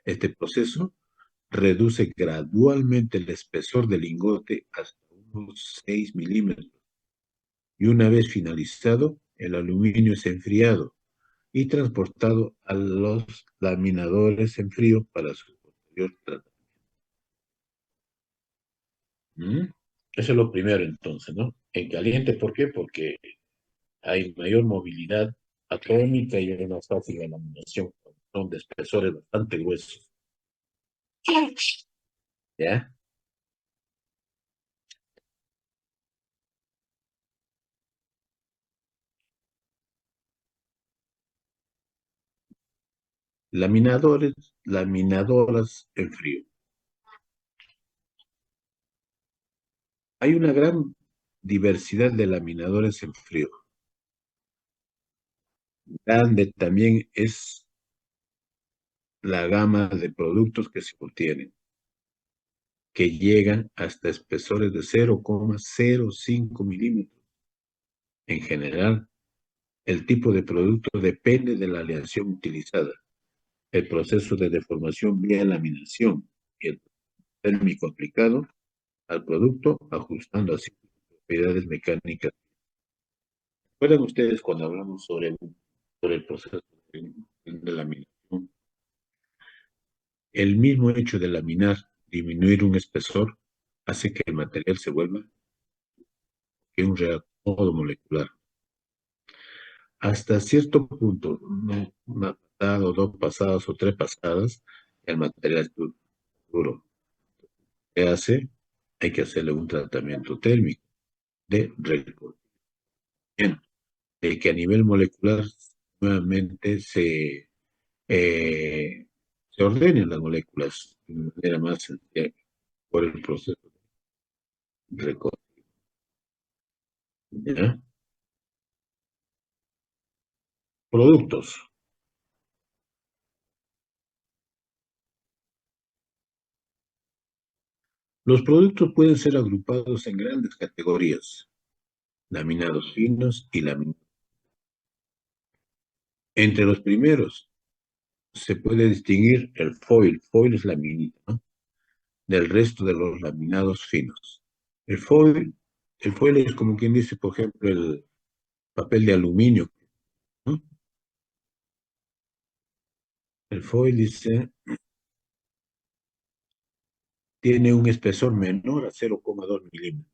Este proceso reduce gradualmente el espesor del lingote hasta unos 6 milímetros y una vez finalizado, el aluminio es enfriado y transportado a los laminadores en frío para su posterior tratamiento. ¿Mm? Eso es lo primero entonces, ¿no? En caliente, ¿por qué? Porque hay mayor movilidad atómica y hay más fácil de laminación. Son de espesores bastante gruesos. ¿Ya? Laminadores, laminadoras en frío. Hay una gran diversidad de laminadores en frío. Grande también es la gama de productos que se obtienen, que llegan hasta espesores de 0,05 milímetros. En general, el tipo de producto depende de la aleación utilizada, el proceso de deformación vía laminación y el térmico aplicado al producto, ajustando así sus propiedades mecánicas. ¿Recuerdan ustedes cuando hablamos sobre el proceso de laminación? El mismo hecho de laminar, disminuir un espesor, hace que el material se vuelva un reactor molecular. Hasta cierto punto, una pasada o dos pasadas o tres pasadas, el material es duro. ¿Qué hace? Hay que hacerle un tratamiento térmico de recortamiento, de que a nivel molecular nuevamente eh, se ordenen las moléculas de manera más sencilla por el proceso de recorte. ¿Ya? Productos. Los productos pueden ser agrupados en grandes categorías: laminados finos y laminados. Entre los primeros se puede distinguir el foil. Foil es laminita, ¿no? Del resto de los laminados finos. El foil, el foil es como quien dice, por ejemplo, el papel de aluminio, ¿no? El foil dice, tiene un espesor menor a 0,2 milímetros.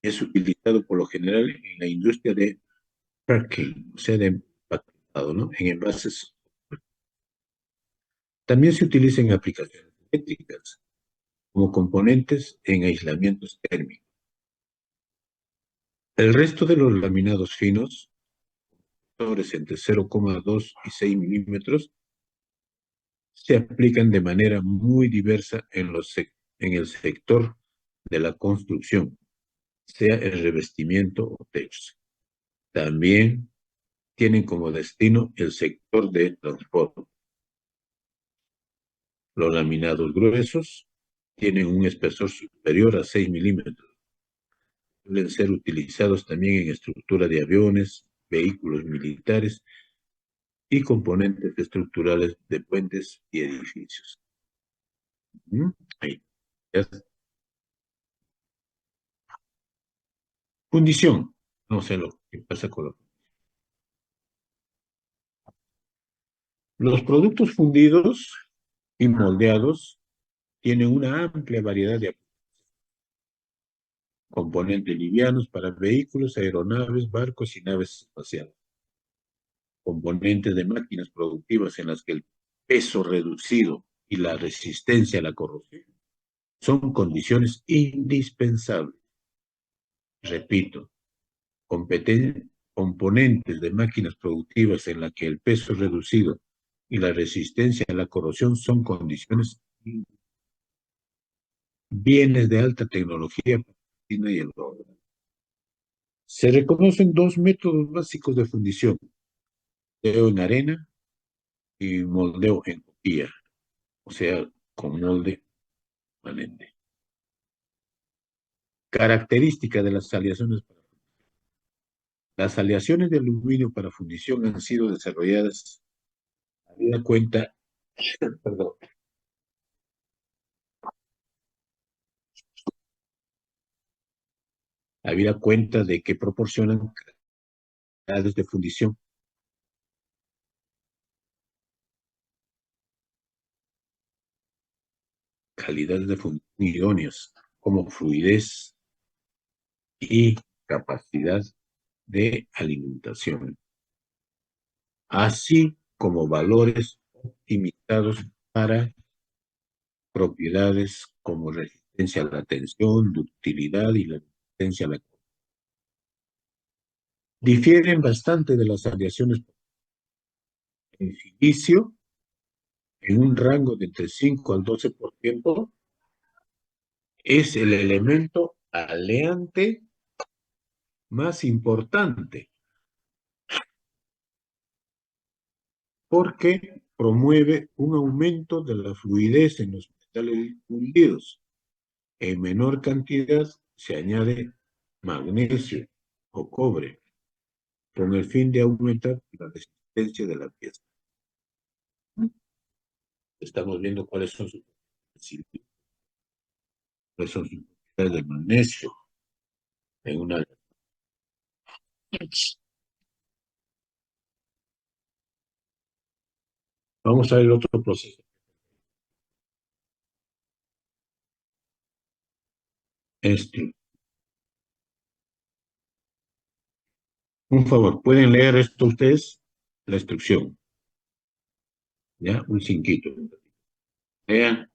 Es utilizado por lo general en la industria de packing, o sea, de empaquetado, ¿no? En envases. También se utiliza en aplicaciones eléctricas, como componentes en aislamientos térmicos. El resto de los laminados finos, espesores entre 0,2 y 6 milímetros, se aplican de manera muy diversa en el sector de la construcción, sea el revestimiento o techos. También tienen como destino el sector de transporte. Los laminados gruesos tienen un espesor superior a 6 milímetros. Suelen ser utilizados también en estructura de aviones, vehículos militares y componentes estructurales de puentes y edificios. Ahí. Fundición. No sé lo que pasa con los productos fundidos y moldeados tienen una amplia variedad de componentes livianos para vehículos, aeronaves, barcos y naves espaciales. Componentes de máquinas productivas en las que el peso reducido y la resistencia a la corrosión son condiciones indispensables. Repito, componentes de máquinas productivas en las que el peso reducido y la resistencia a la corrosión son condiciones, bienes de alta tecnología para la China y el oro. Se reconocen dos métodos básicos de fundición: moldeo en arena y moldeo en copia, o sea, con molde permanente. Característica de las aleaciones. Las aleaciones de aluminio para fundición han sido desarrolladas habida cuenta, perdón, habida cuenta de que proporcionan calidades de fundición idóneas, como fluidez y capacidad de alimentación, así como valores optimizados para propiedades como resistencia a la tensión, ductilidad y la resistencia a la... Difieren bastante de las aleaciones en silicio en un rango de entre 5 al 12%. Es el elemento aleante más importante porque promueve un aumento de la fluidez en los metales fundidos. En menor cantidad se añade magnesio o cobre con el fin de aumentar la resistencia de la pieza. Estamos viendo cuáles son sus propiedades del magnesio en una... Vamos a ver el otro proceso. Un favor, ¿pueden leer esto ustedes? La instrucción. ¿Ya? Un cinquito. Lean.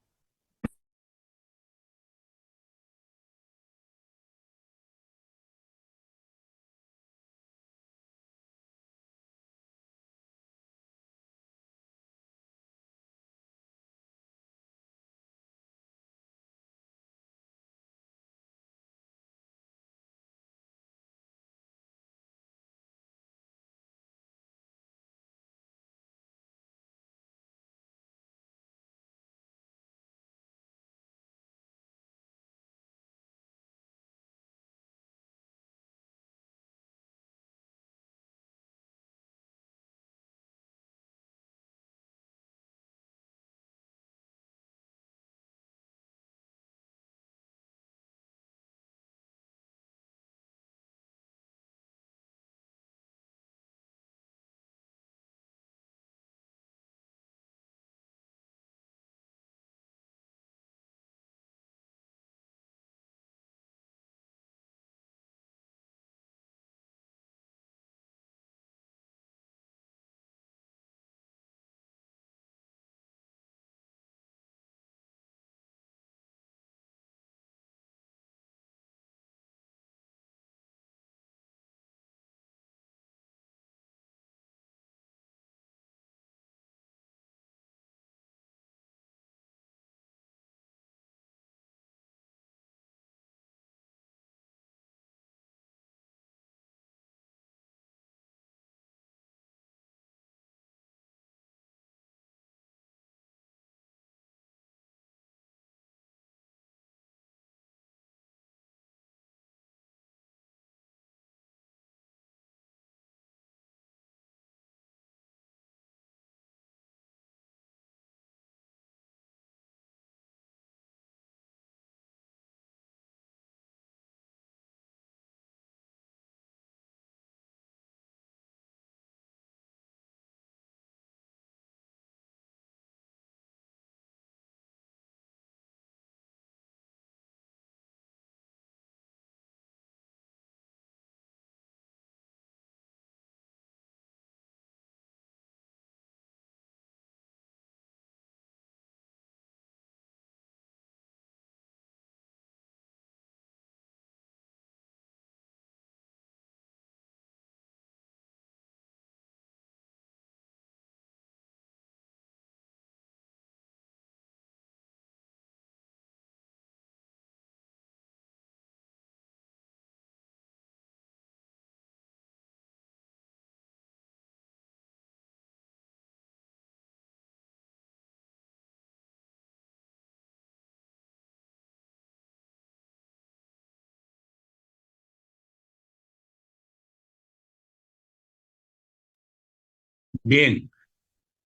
Bien,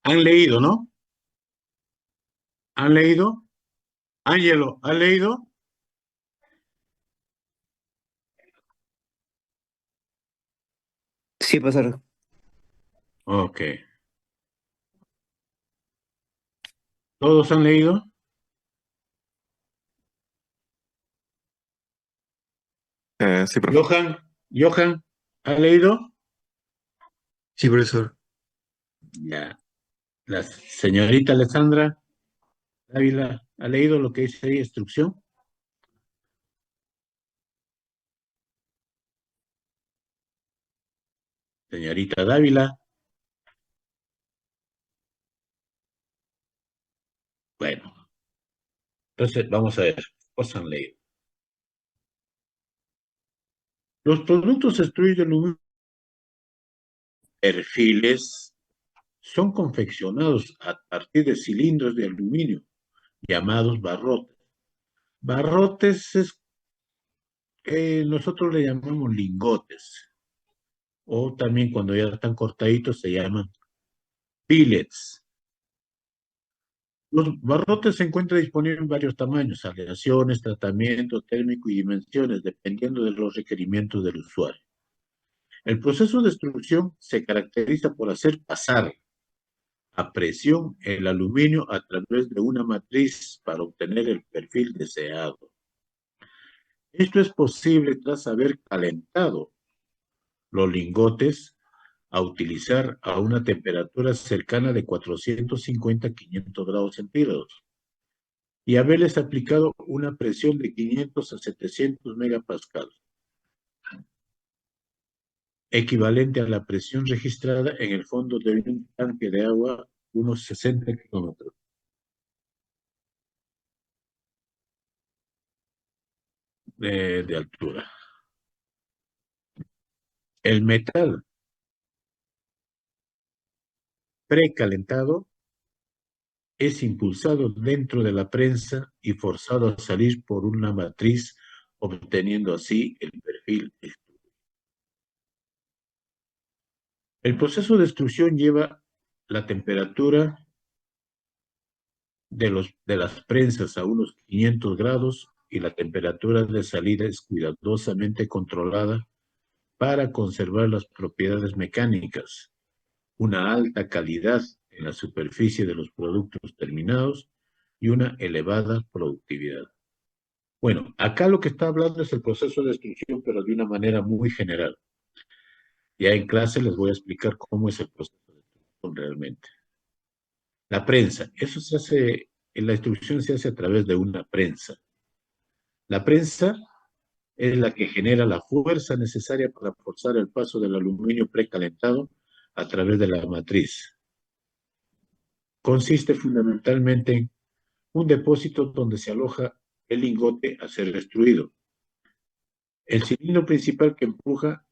han leído, ¿no? ¿Han leído? Ángelo, ¿ha leído? Sí, profesor. Ok. ¿Todos han leído? Sí, profe. Johan, ¿ha leído? Sí, profesor. Ya. La señorita Alessandra Ávila, ¿ha leído lo que dice ahí, instrucción? Señorita Dávila. Bueno, entonces vamos a ver. ¿Cómo han leído? Los productos extruidos de aluminio perfiles son confeccionados a partir de cilindros de aluminio llamados barrotes. Barrotes es que nosotros le llamamos lingotes, o también cuando ya están cortaditos se llaman billets. Los barrotes se encuentran disponibles en varios tamaños, aleaciones, tratamiento térmico y dimensiones, dependiendo de los requerimientos del usuario. El proceso de extrusión se caracteriza por hacer pasar a presión el aluminio a través de una matriz para obtener el perfil deseado. Esto es posible tras haber calentado los lingotes a utilizar a una temperatura cercana de 450 a 500 grados centígrados y haberles aplicado una presión de 500 a 700 megapascales, equivalente a la presión registrada en el fondo de un tanque de agua unos 60 kilómetros de altura. El metal precalentado es impulsado dentro de la prensa y forzado a salir por una matriz, obteniendo así el perfil. El proceso de extrusión lleva la temperatura de las prensas a unos 500 grados y la temperatura de salida es cuidadosamente controlada para conservar las propiedades mecánicas, una alta calidad en la superficie de los productos terminados y una elevada productividad. Bueno, acá lo que está hablando es el proceso de extrusión, pero de una manera muy general. Ya en clase les voy a explicar cómo es el proceso de extrusión realmente. La prensa, eso se hace, en la extrusión se hace a través de una prensa. La prensa es la que genera la fuerza necesaria para forzar el paso del aluminio precalentado a través de la matriz. Consiste fundamentalmente en un depósito donde se aloja el lingote a ser destruido. El cilindro principal que empuja,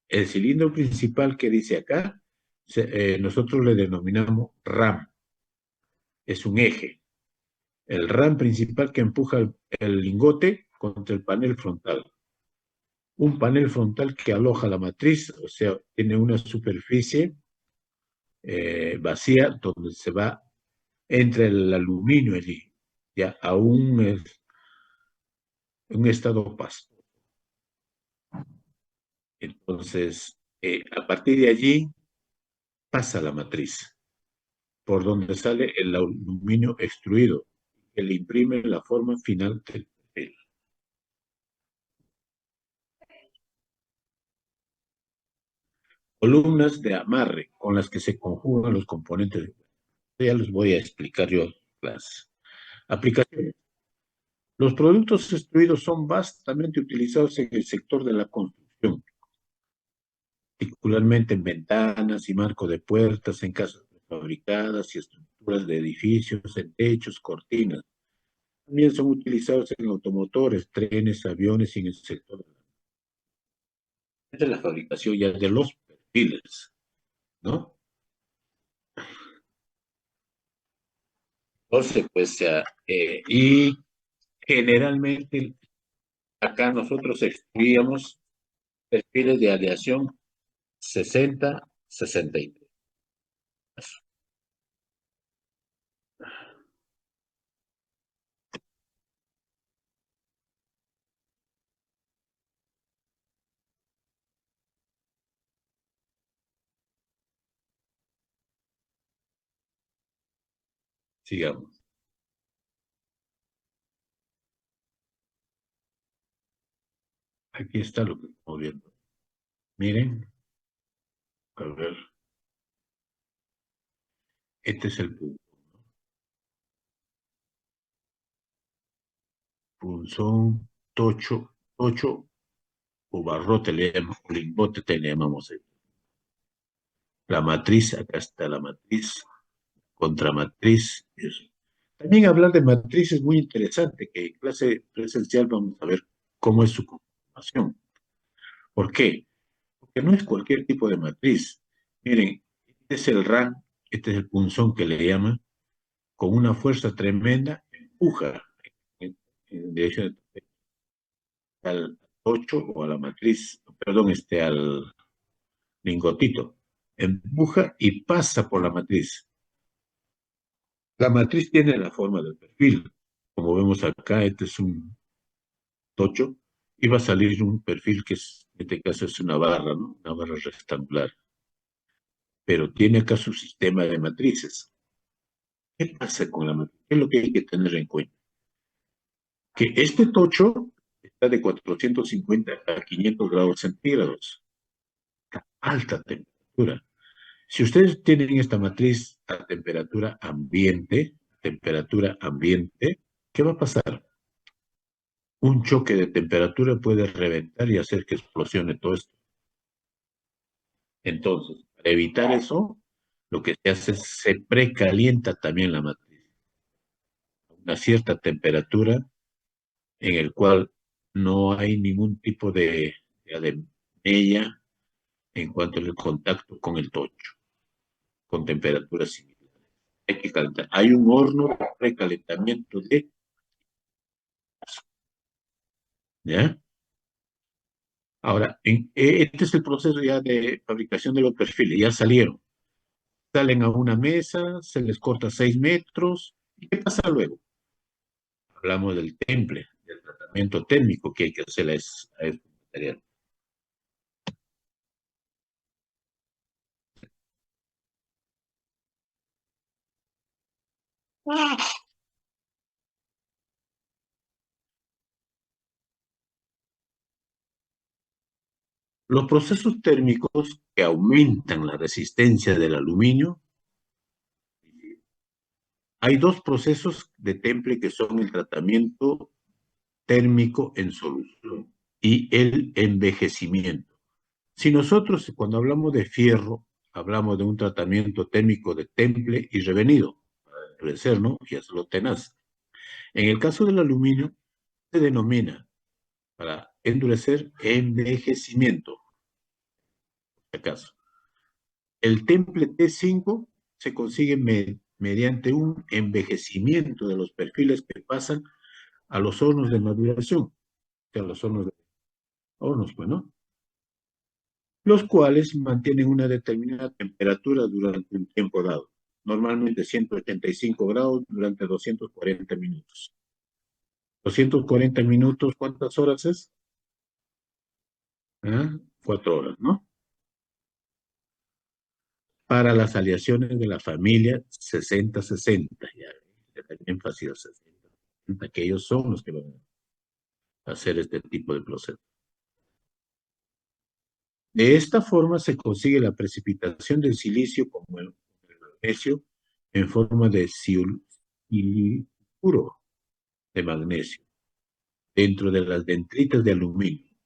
el cilindro principal que dice acá, nosotros le denominamos RAM, es un eje. El RAM principal que empuja el lingote contra el panel frontal. Un panel frontal que aloja la matriz, o sea, tiene una superficie vacía donde se va entre el aluminio ya a un estado paso. Entonces, a partir de allí pasa la matriz, por donde sale el aluminio extruido, que le imprime la forma final del perfil. Columnas de amarre con las que se conjugan los componentes. Ya les voy a explicar yo las aplicaciones. Los productos extruidos son vastamente utilizados en el sector de la construcción, particularmente en ventanas y marcos de puertas, en casas fabricadas y estructuras de edificios, en techos, cortinas. También son utilizados en automotores, trenes, aviones y en el sector de la fabricación ya de los perfiles, ¿no? Entonces, pues, y generalmente acá nosotros extruíamos perfiles de aleación 60-63. Sigamos. Aquí está lo que estamos viendo. Miren, a ver, este es el punzón, tocho o barrote le llamamos, o lingote le llamamos. La matriz, acá está la matriz, contramatriz. Eso. También hablar de matriz es muy interesante, que en clase presencial vamos a ver cómo es su conformación. ¿Por qué? Porque no es cualquier tipo de matriz. Miren, este es el RAN, este es el punzón que le llaman, con una fuerza tremenda, empuja en dirección al 8 o a la matriz, perdón, al lingotito. Empuja y pasa por la matriz. La matriz tiene la forma del perfil. Como vemos acá, este es un tocho y va a salir un perfil que es, en este caso es una barra, ¿no? Una barra rectangular. Pero tiene acá su sistema de matrices. ¿Qué pasa con la matriz? ¿Qué es lo que hay que tener en cuenta? Que este tocho está de 450 a 500 grados centígrados. Alta temperatura. Si ustedes tienen esta matriz a temperatura ambiente, ¿qué va a pasar? Un choque de temperatura puede reventar y hacer que explosione todo esto. Entonces, para evitar eso, lo que se hace es se precalienta también la matriz a una cierta temperatura en el cual no hay ningún tipo de mella en cuanto al contacto con el tocho, con temperaturas similares. Hay que calentar. Hay un horno de precalentamiento de, ¿ya? Ahora, este es el proceso ya de fabricación de los perfiles, ya salieron. Salen a una mesa, se les corta 6 metros. ¿Y qué pasa luego? Hablamos del temple, del tratamiento térmico que hay que hacer a este material. Los procesos térmicos que aumentan la resistencia del aluminio, hay dos procesos de temple que son el tratamiento térmico en solución y el envejecimiento. Si nosotros cuando hablamos de fierro, hablamos de un tratamiento térmico de temple y revenido, para endurecer, ¿no? Y hacerlo tenaz. En el caso del aluminio, se denomina, para endurecer, envejecimiento, si acaso. El temple T5 se consigue mediante un envejecimiento de los perfiles que pasan a los hornos de maduración, o sea, los hornos, pues, ¿no? Los cuales mantienen una determinada temperatura durante un tiempo dado, normalmente 185 grados durante 240 minutos. 240 minutos, ¿cuántas horas es? 4 horas, ¿no? Para las aleaciones de la familia 60-60, ya énfasis 60, que ellos son los que van a hacer este tipo de proceso. De esta forma se consigue la precipitación del silicio como el magnesio en forma de siluro de magnesio dentro de las dendritas de aluminio,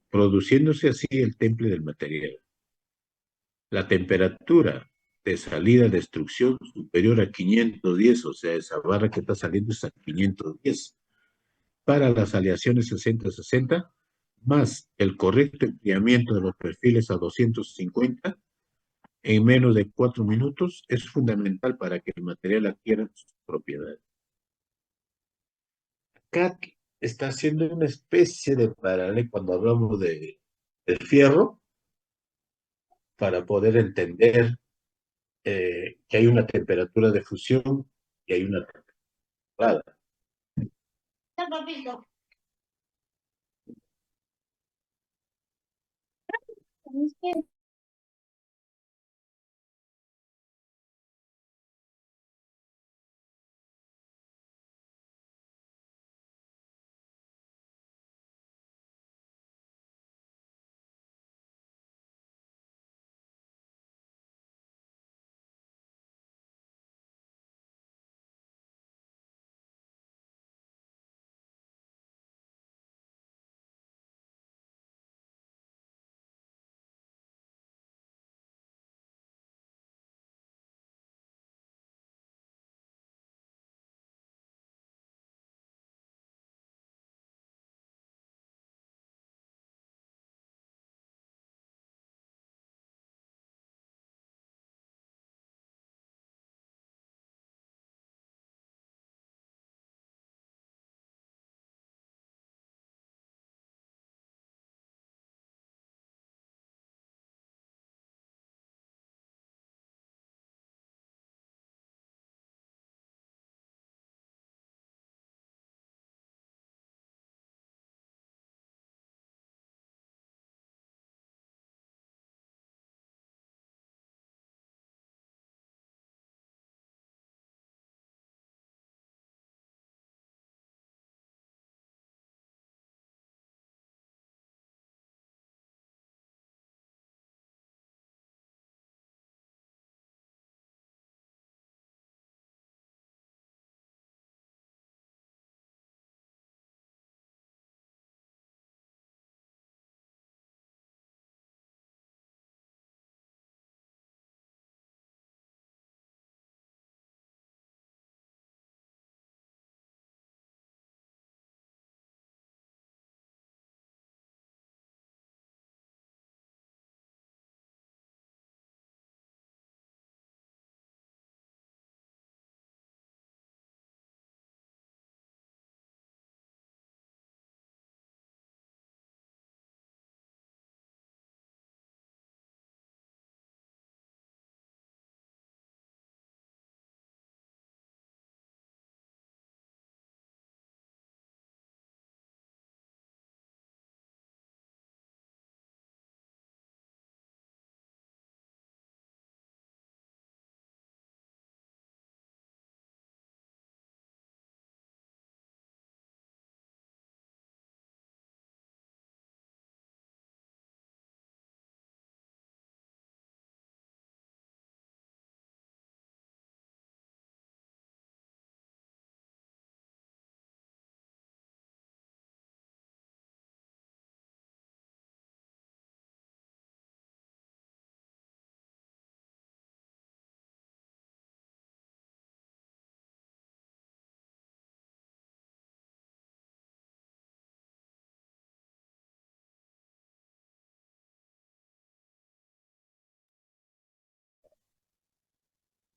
produciéndose así el temple del material. La temperatura de salida de extrusión superior a 510, o sea, esa barra que está saliendo es a 510. Para las aleaciones 60-60, más el correcto enfriamiento de los perfiles a 250 en menos de 4 minutos, es fundamental para que el material adquiera sus propiedades. Acá está haciendo una especie de paralelo cuando hablamos del fierro, para poder entender que hay una temperatura de fusión y hay una temperatura.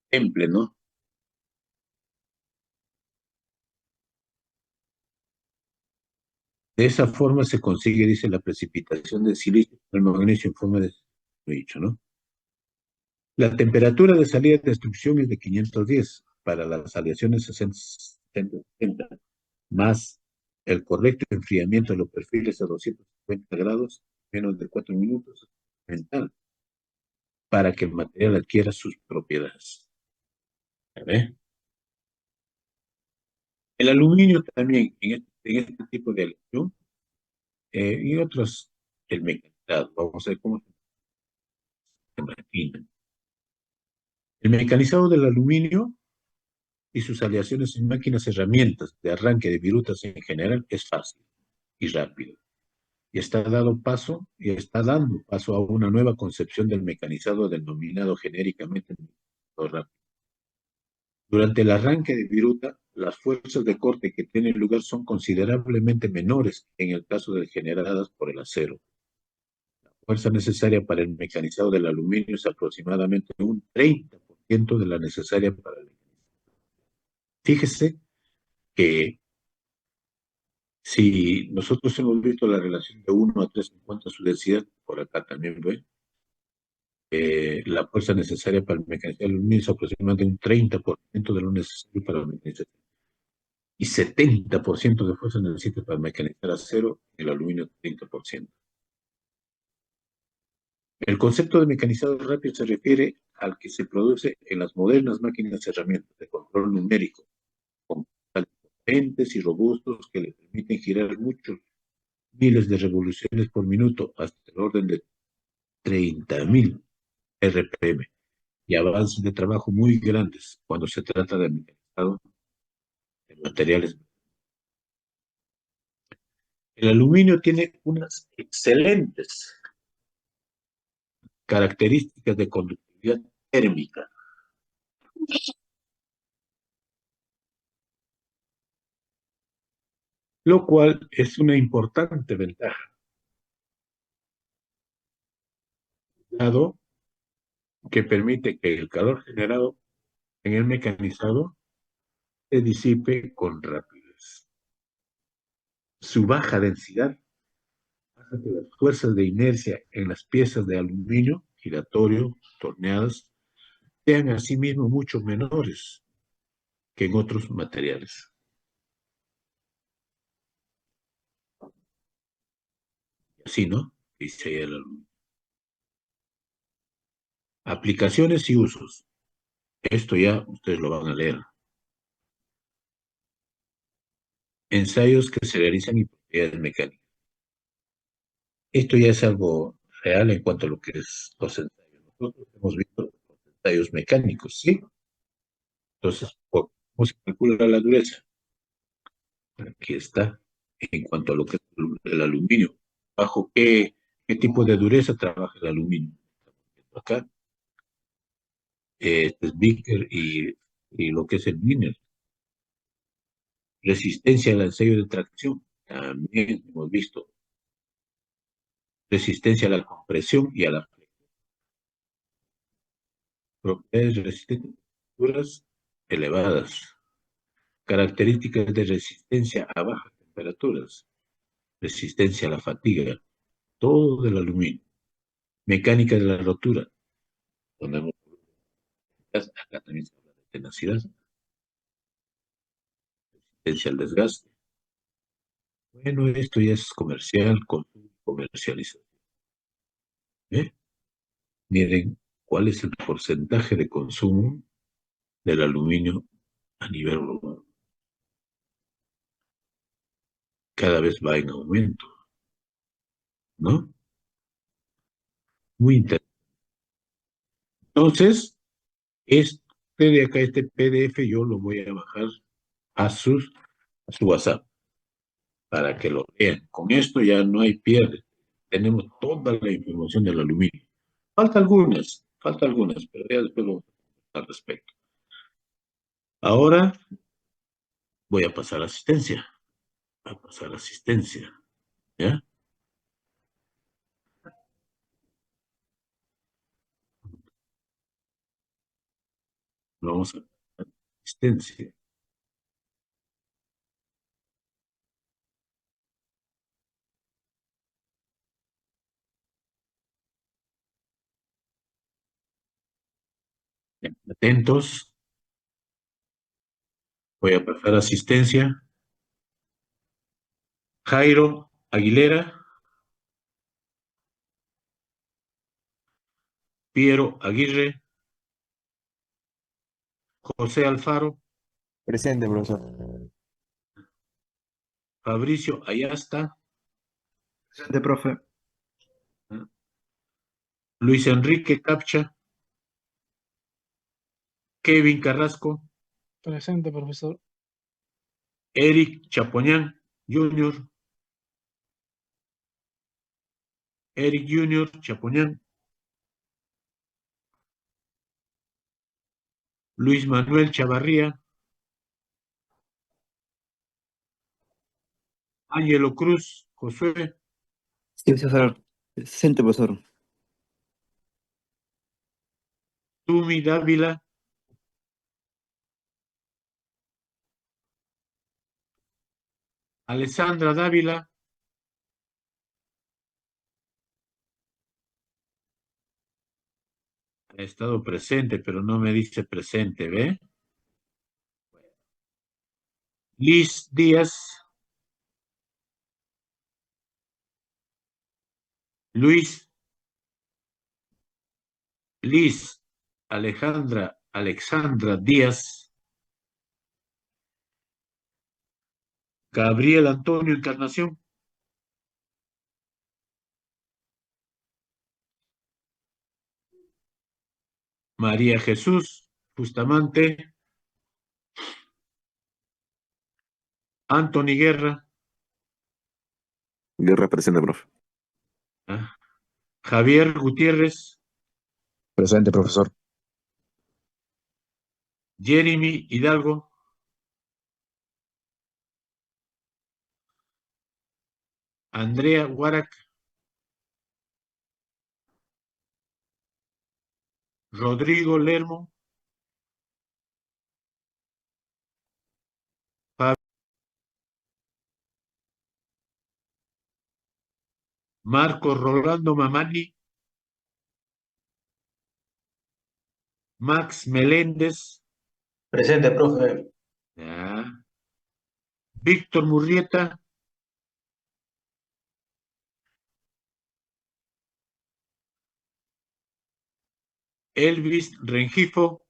temple, ¿no? De esa forma se consigue, dice, la precipitación del silicio con el magnesio en forma de, lo he dicho, ¿no? La temperatura de salida de destrucción es de 510 para las aleaciones 60, más el correcto enfriamiento de los perfiles a 250 grados, menos de 4 minutos, mental, para que el material adquiera sus propiedades. ¿Ve? El aluminio también, en este tipo de aleación, y otros, el mecanizado. Vamos a ver cómo se imagina. El mecanizado del aluminio y sus aleaciones en máquinas herramientas de arranque de virutas en general es fácil y rápido. Y está dando paso a una nueva concepción del mecanizado denominado genéricamente mecanizado rápido. Durante el arranque de viruta, las fuerzas de corte que tienen lugar son considerablemente menores que en el caso de generadas por el acero. La fuerza necesaria para el mecanizado del aluminio es aproximadamente un 30% de la necesaria para el mecanizado. Fíjese que si nosotros hemos visto la relación de 1 a 3 en cuanto a su densidad, por acá también ve, la fuerza necesaria para el mecanizado del aluminio es aproximadamente un 30% de lo necesario para el mecanizado. Y 70% de fuerza necesita para mecanizar acero, el aluminio 30%. El concepto de mecanizado rápido se refiere al que se produce en las modernas máquinas herramientas de control numérico, con potentes y robustos que le permiten girar muchos miles de revoluciones por minuto hasta el orden de 30.000 RPM y avances de trabajo muy grandes cuando se trata de mecanizado de materiales. El aluminio tiene unas excelentes características de conductividad térmica, lo cual es una importante ventaja, dado que permite que el calor generado en el mecanizado se disipe con rapidez. Su baja densidad hace que las fuerzas de inercia en las piezas de aluminio giratorio, torneadas, sean asimismo mucho menores que en otros materiales. Así, ¿no? Dice ahí el aluminio. Aplicaciones y usos. Esto ya ustedes lo van a leer. Ensayos que se realizan en propiedades mecánicas. Esto ya es algo real en cuanto a lo que es los ensayos. Nosotros hemos visto los ensayos mecánicos, ¿sí? Entonces, ¿cómo se calcula la dureza? Aquí está, en cuanto a lo que es el aluminio. ¿Bajo qué tipo de dureza trabaja el aluminio? Acá, este es Vickers y lo que es el Miner. Resistencia al ensayo de tracción, también hemos visto. Resistencia a la compresión y a la flexión. Propiedades resistentes a temperaturas elevadas. Características de resistencia a bajas temperaturas. Resistencia a la fatiga. Todo del aluminio. Mecánica de la rotura. Donde acá también se habla de tenacidad. Resistencia al desgaste. Bueno, esto ya es comercial, comercialización. ¿Eh? Miren cuál es el porcentaje de consumo del aluminio a nivel global. Cada vez va en aumento, ¿no? Muy interesante. Entonces, este de acá, este PDF, yo lo voy a bajar a su WhatsApp para que lo vean. Con esto ya no hay pierde. Tenemos toda la información del aluminio. Falta algunas, pero ya después lo vamos a comentar al respecto. Ahora voy a pasar a asistencia. ¿Ya? Vamos a asistencia. Bien, atentos. Voy a pasar asistencia. Jairo Aguilera. Piero Aguirre. José Alfaro. Presente, profesor. Fabricio Ayasta. Presente, profe. Luis Enrique Capcha. Kevin Carrasco. Presente, profesor. Eric Chapoñán Jr. Eric Jr. Chapoñán. Luis Manuel Chavarría. Ángelo Cruz Josué. Sí, profesor. Presente, profesor. Tumi Dávila. Alessandra Dávila. Ha estado presente, pero no me dice presente, ¿ve? Liz Díaz. Liz Alexandra Díaz. Gabriel Antonio Encarnación. María Jesús Bustamante. Anthony Guerra. Guerra presente, profe. Javier Gutiérrez. Presente, profesor. Jeremy Hidalgo. Andrea Guarac. Rodrigo Lermo. Marco Rolando Mamani. Max Meléndez. Presente, profe. Ya. Víctor Murrieta. Elvis Rengifo.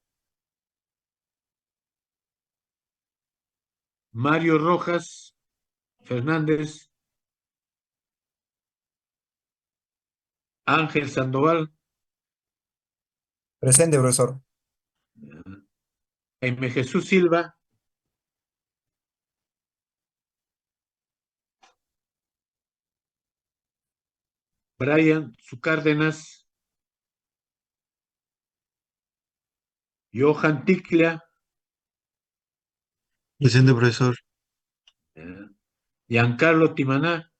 Mario Rojas Fernández. Ángel Sandoval. Presente, profesor. Jaime Jesús Silva. Brian Zucárdenas. Johan Ticlia. Presente, profesor. Giancarlo Timaná.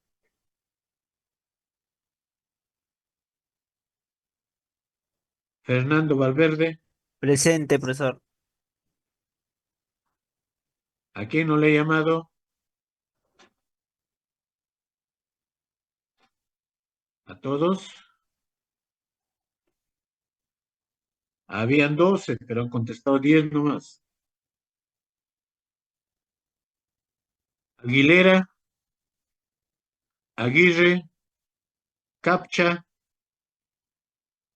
Fernando Valverde. Presente, profesor. ¿A quién no le he llamado? ¿A todos? Habían 12, pero han contestado 10 nomás. Aguilera. Aguirre. Capcha.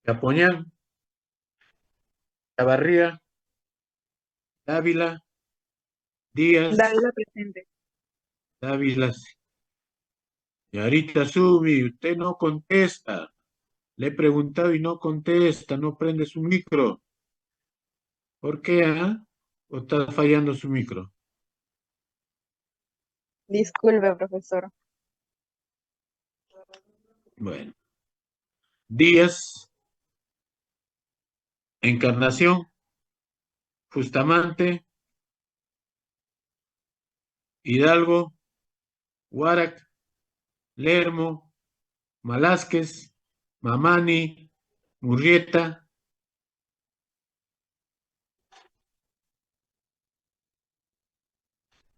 Chapoñán. Chavarría. Dávila. Díaz. Dávila presente. Dávila. Señorita Subi, usted no contesta. Le he preguntado y no contesta, no prende su micro. ¿Por qué, ah? ¿O está fallando su micro? Disculpe, profesor. Bueno. Díaz. Encarnación. Bustamante. Hidalgo. Guarac. Lermo. Malásquez. Mamani. Murrieta.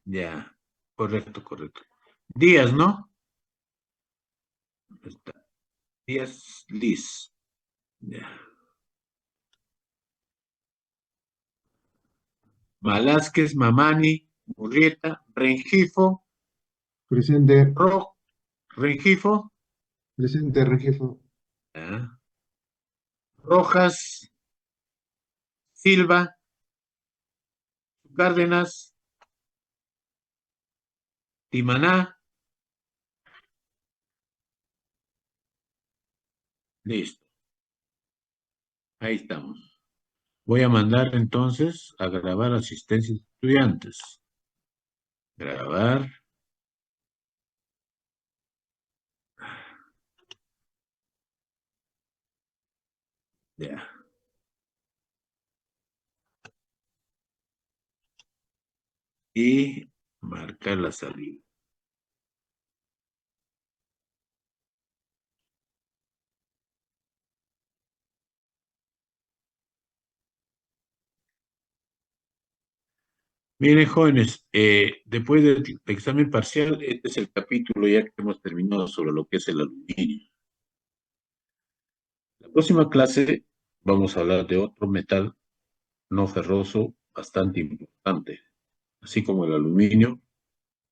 Ya, correcto, correcto. Díaz, ¿no? Está. Díaz Liz. Ya. Velázquez, Mamani, Murrieta, Rengifo, Presente. Rengifo, Presente, Rengifo. ya. Rojas, Silva, Cárdenas, Timaná. Listo. Ahí estamos. Voy a mandar entonces a grabar asistencia de estudiantes. Grabar. Ya. Y marcar la salida. Miren, jóvenes, después del examen parcial, este es el capítulo ya que hemos terminado sobre lo que es el aluminio. La próxima clase vamos a hablar de otro metal no ferroso bastante importante, así como el aluminio,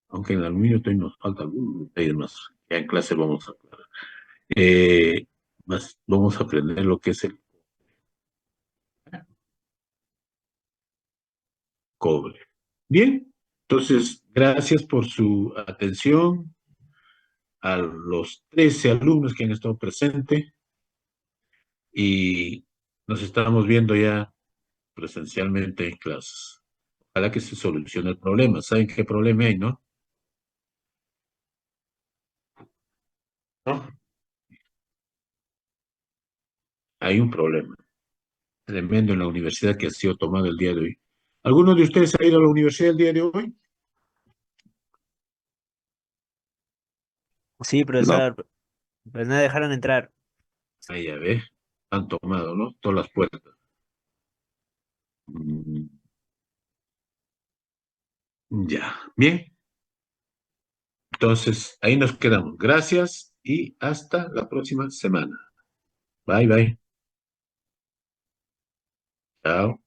aunque en el aluminio todavía nos falta algunos detalles más. Ya en clase vamos a hablar. Vamos a aprender lo que es el cobre. Bien, entonces, gracias por su atención a los 13 alumnos que han estado presentes y nos estamos viendo ya presencialmente en clases. Ojalá que se solucione el problema. ¿Saben qué problema hay, no? ¿No? Hay un problema tremendo en la universidad que ha sido tomado el día de hoy. ¿Alguno de ustedes ha ido a la universidad el día de hoy? Sí, profesor, pero no dejaron entrar. Ahí ya ve, han tomado, ¿no? Todas las puertas. Mm, ya, bien. Entonces, ahí nos quedamos. Gracias y hasta la próxima semana. Bye, bye. Chao.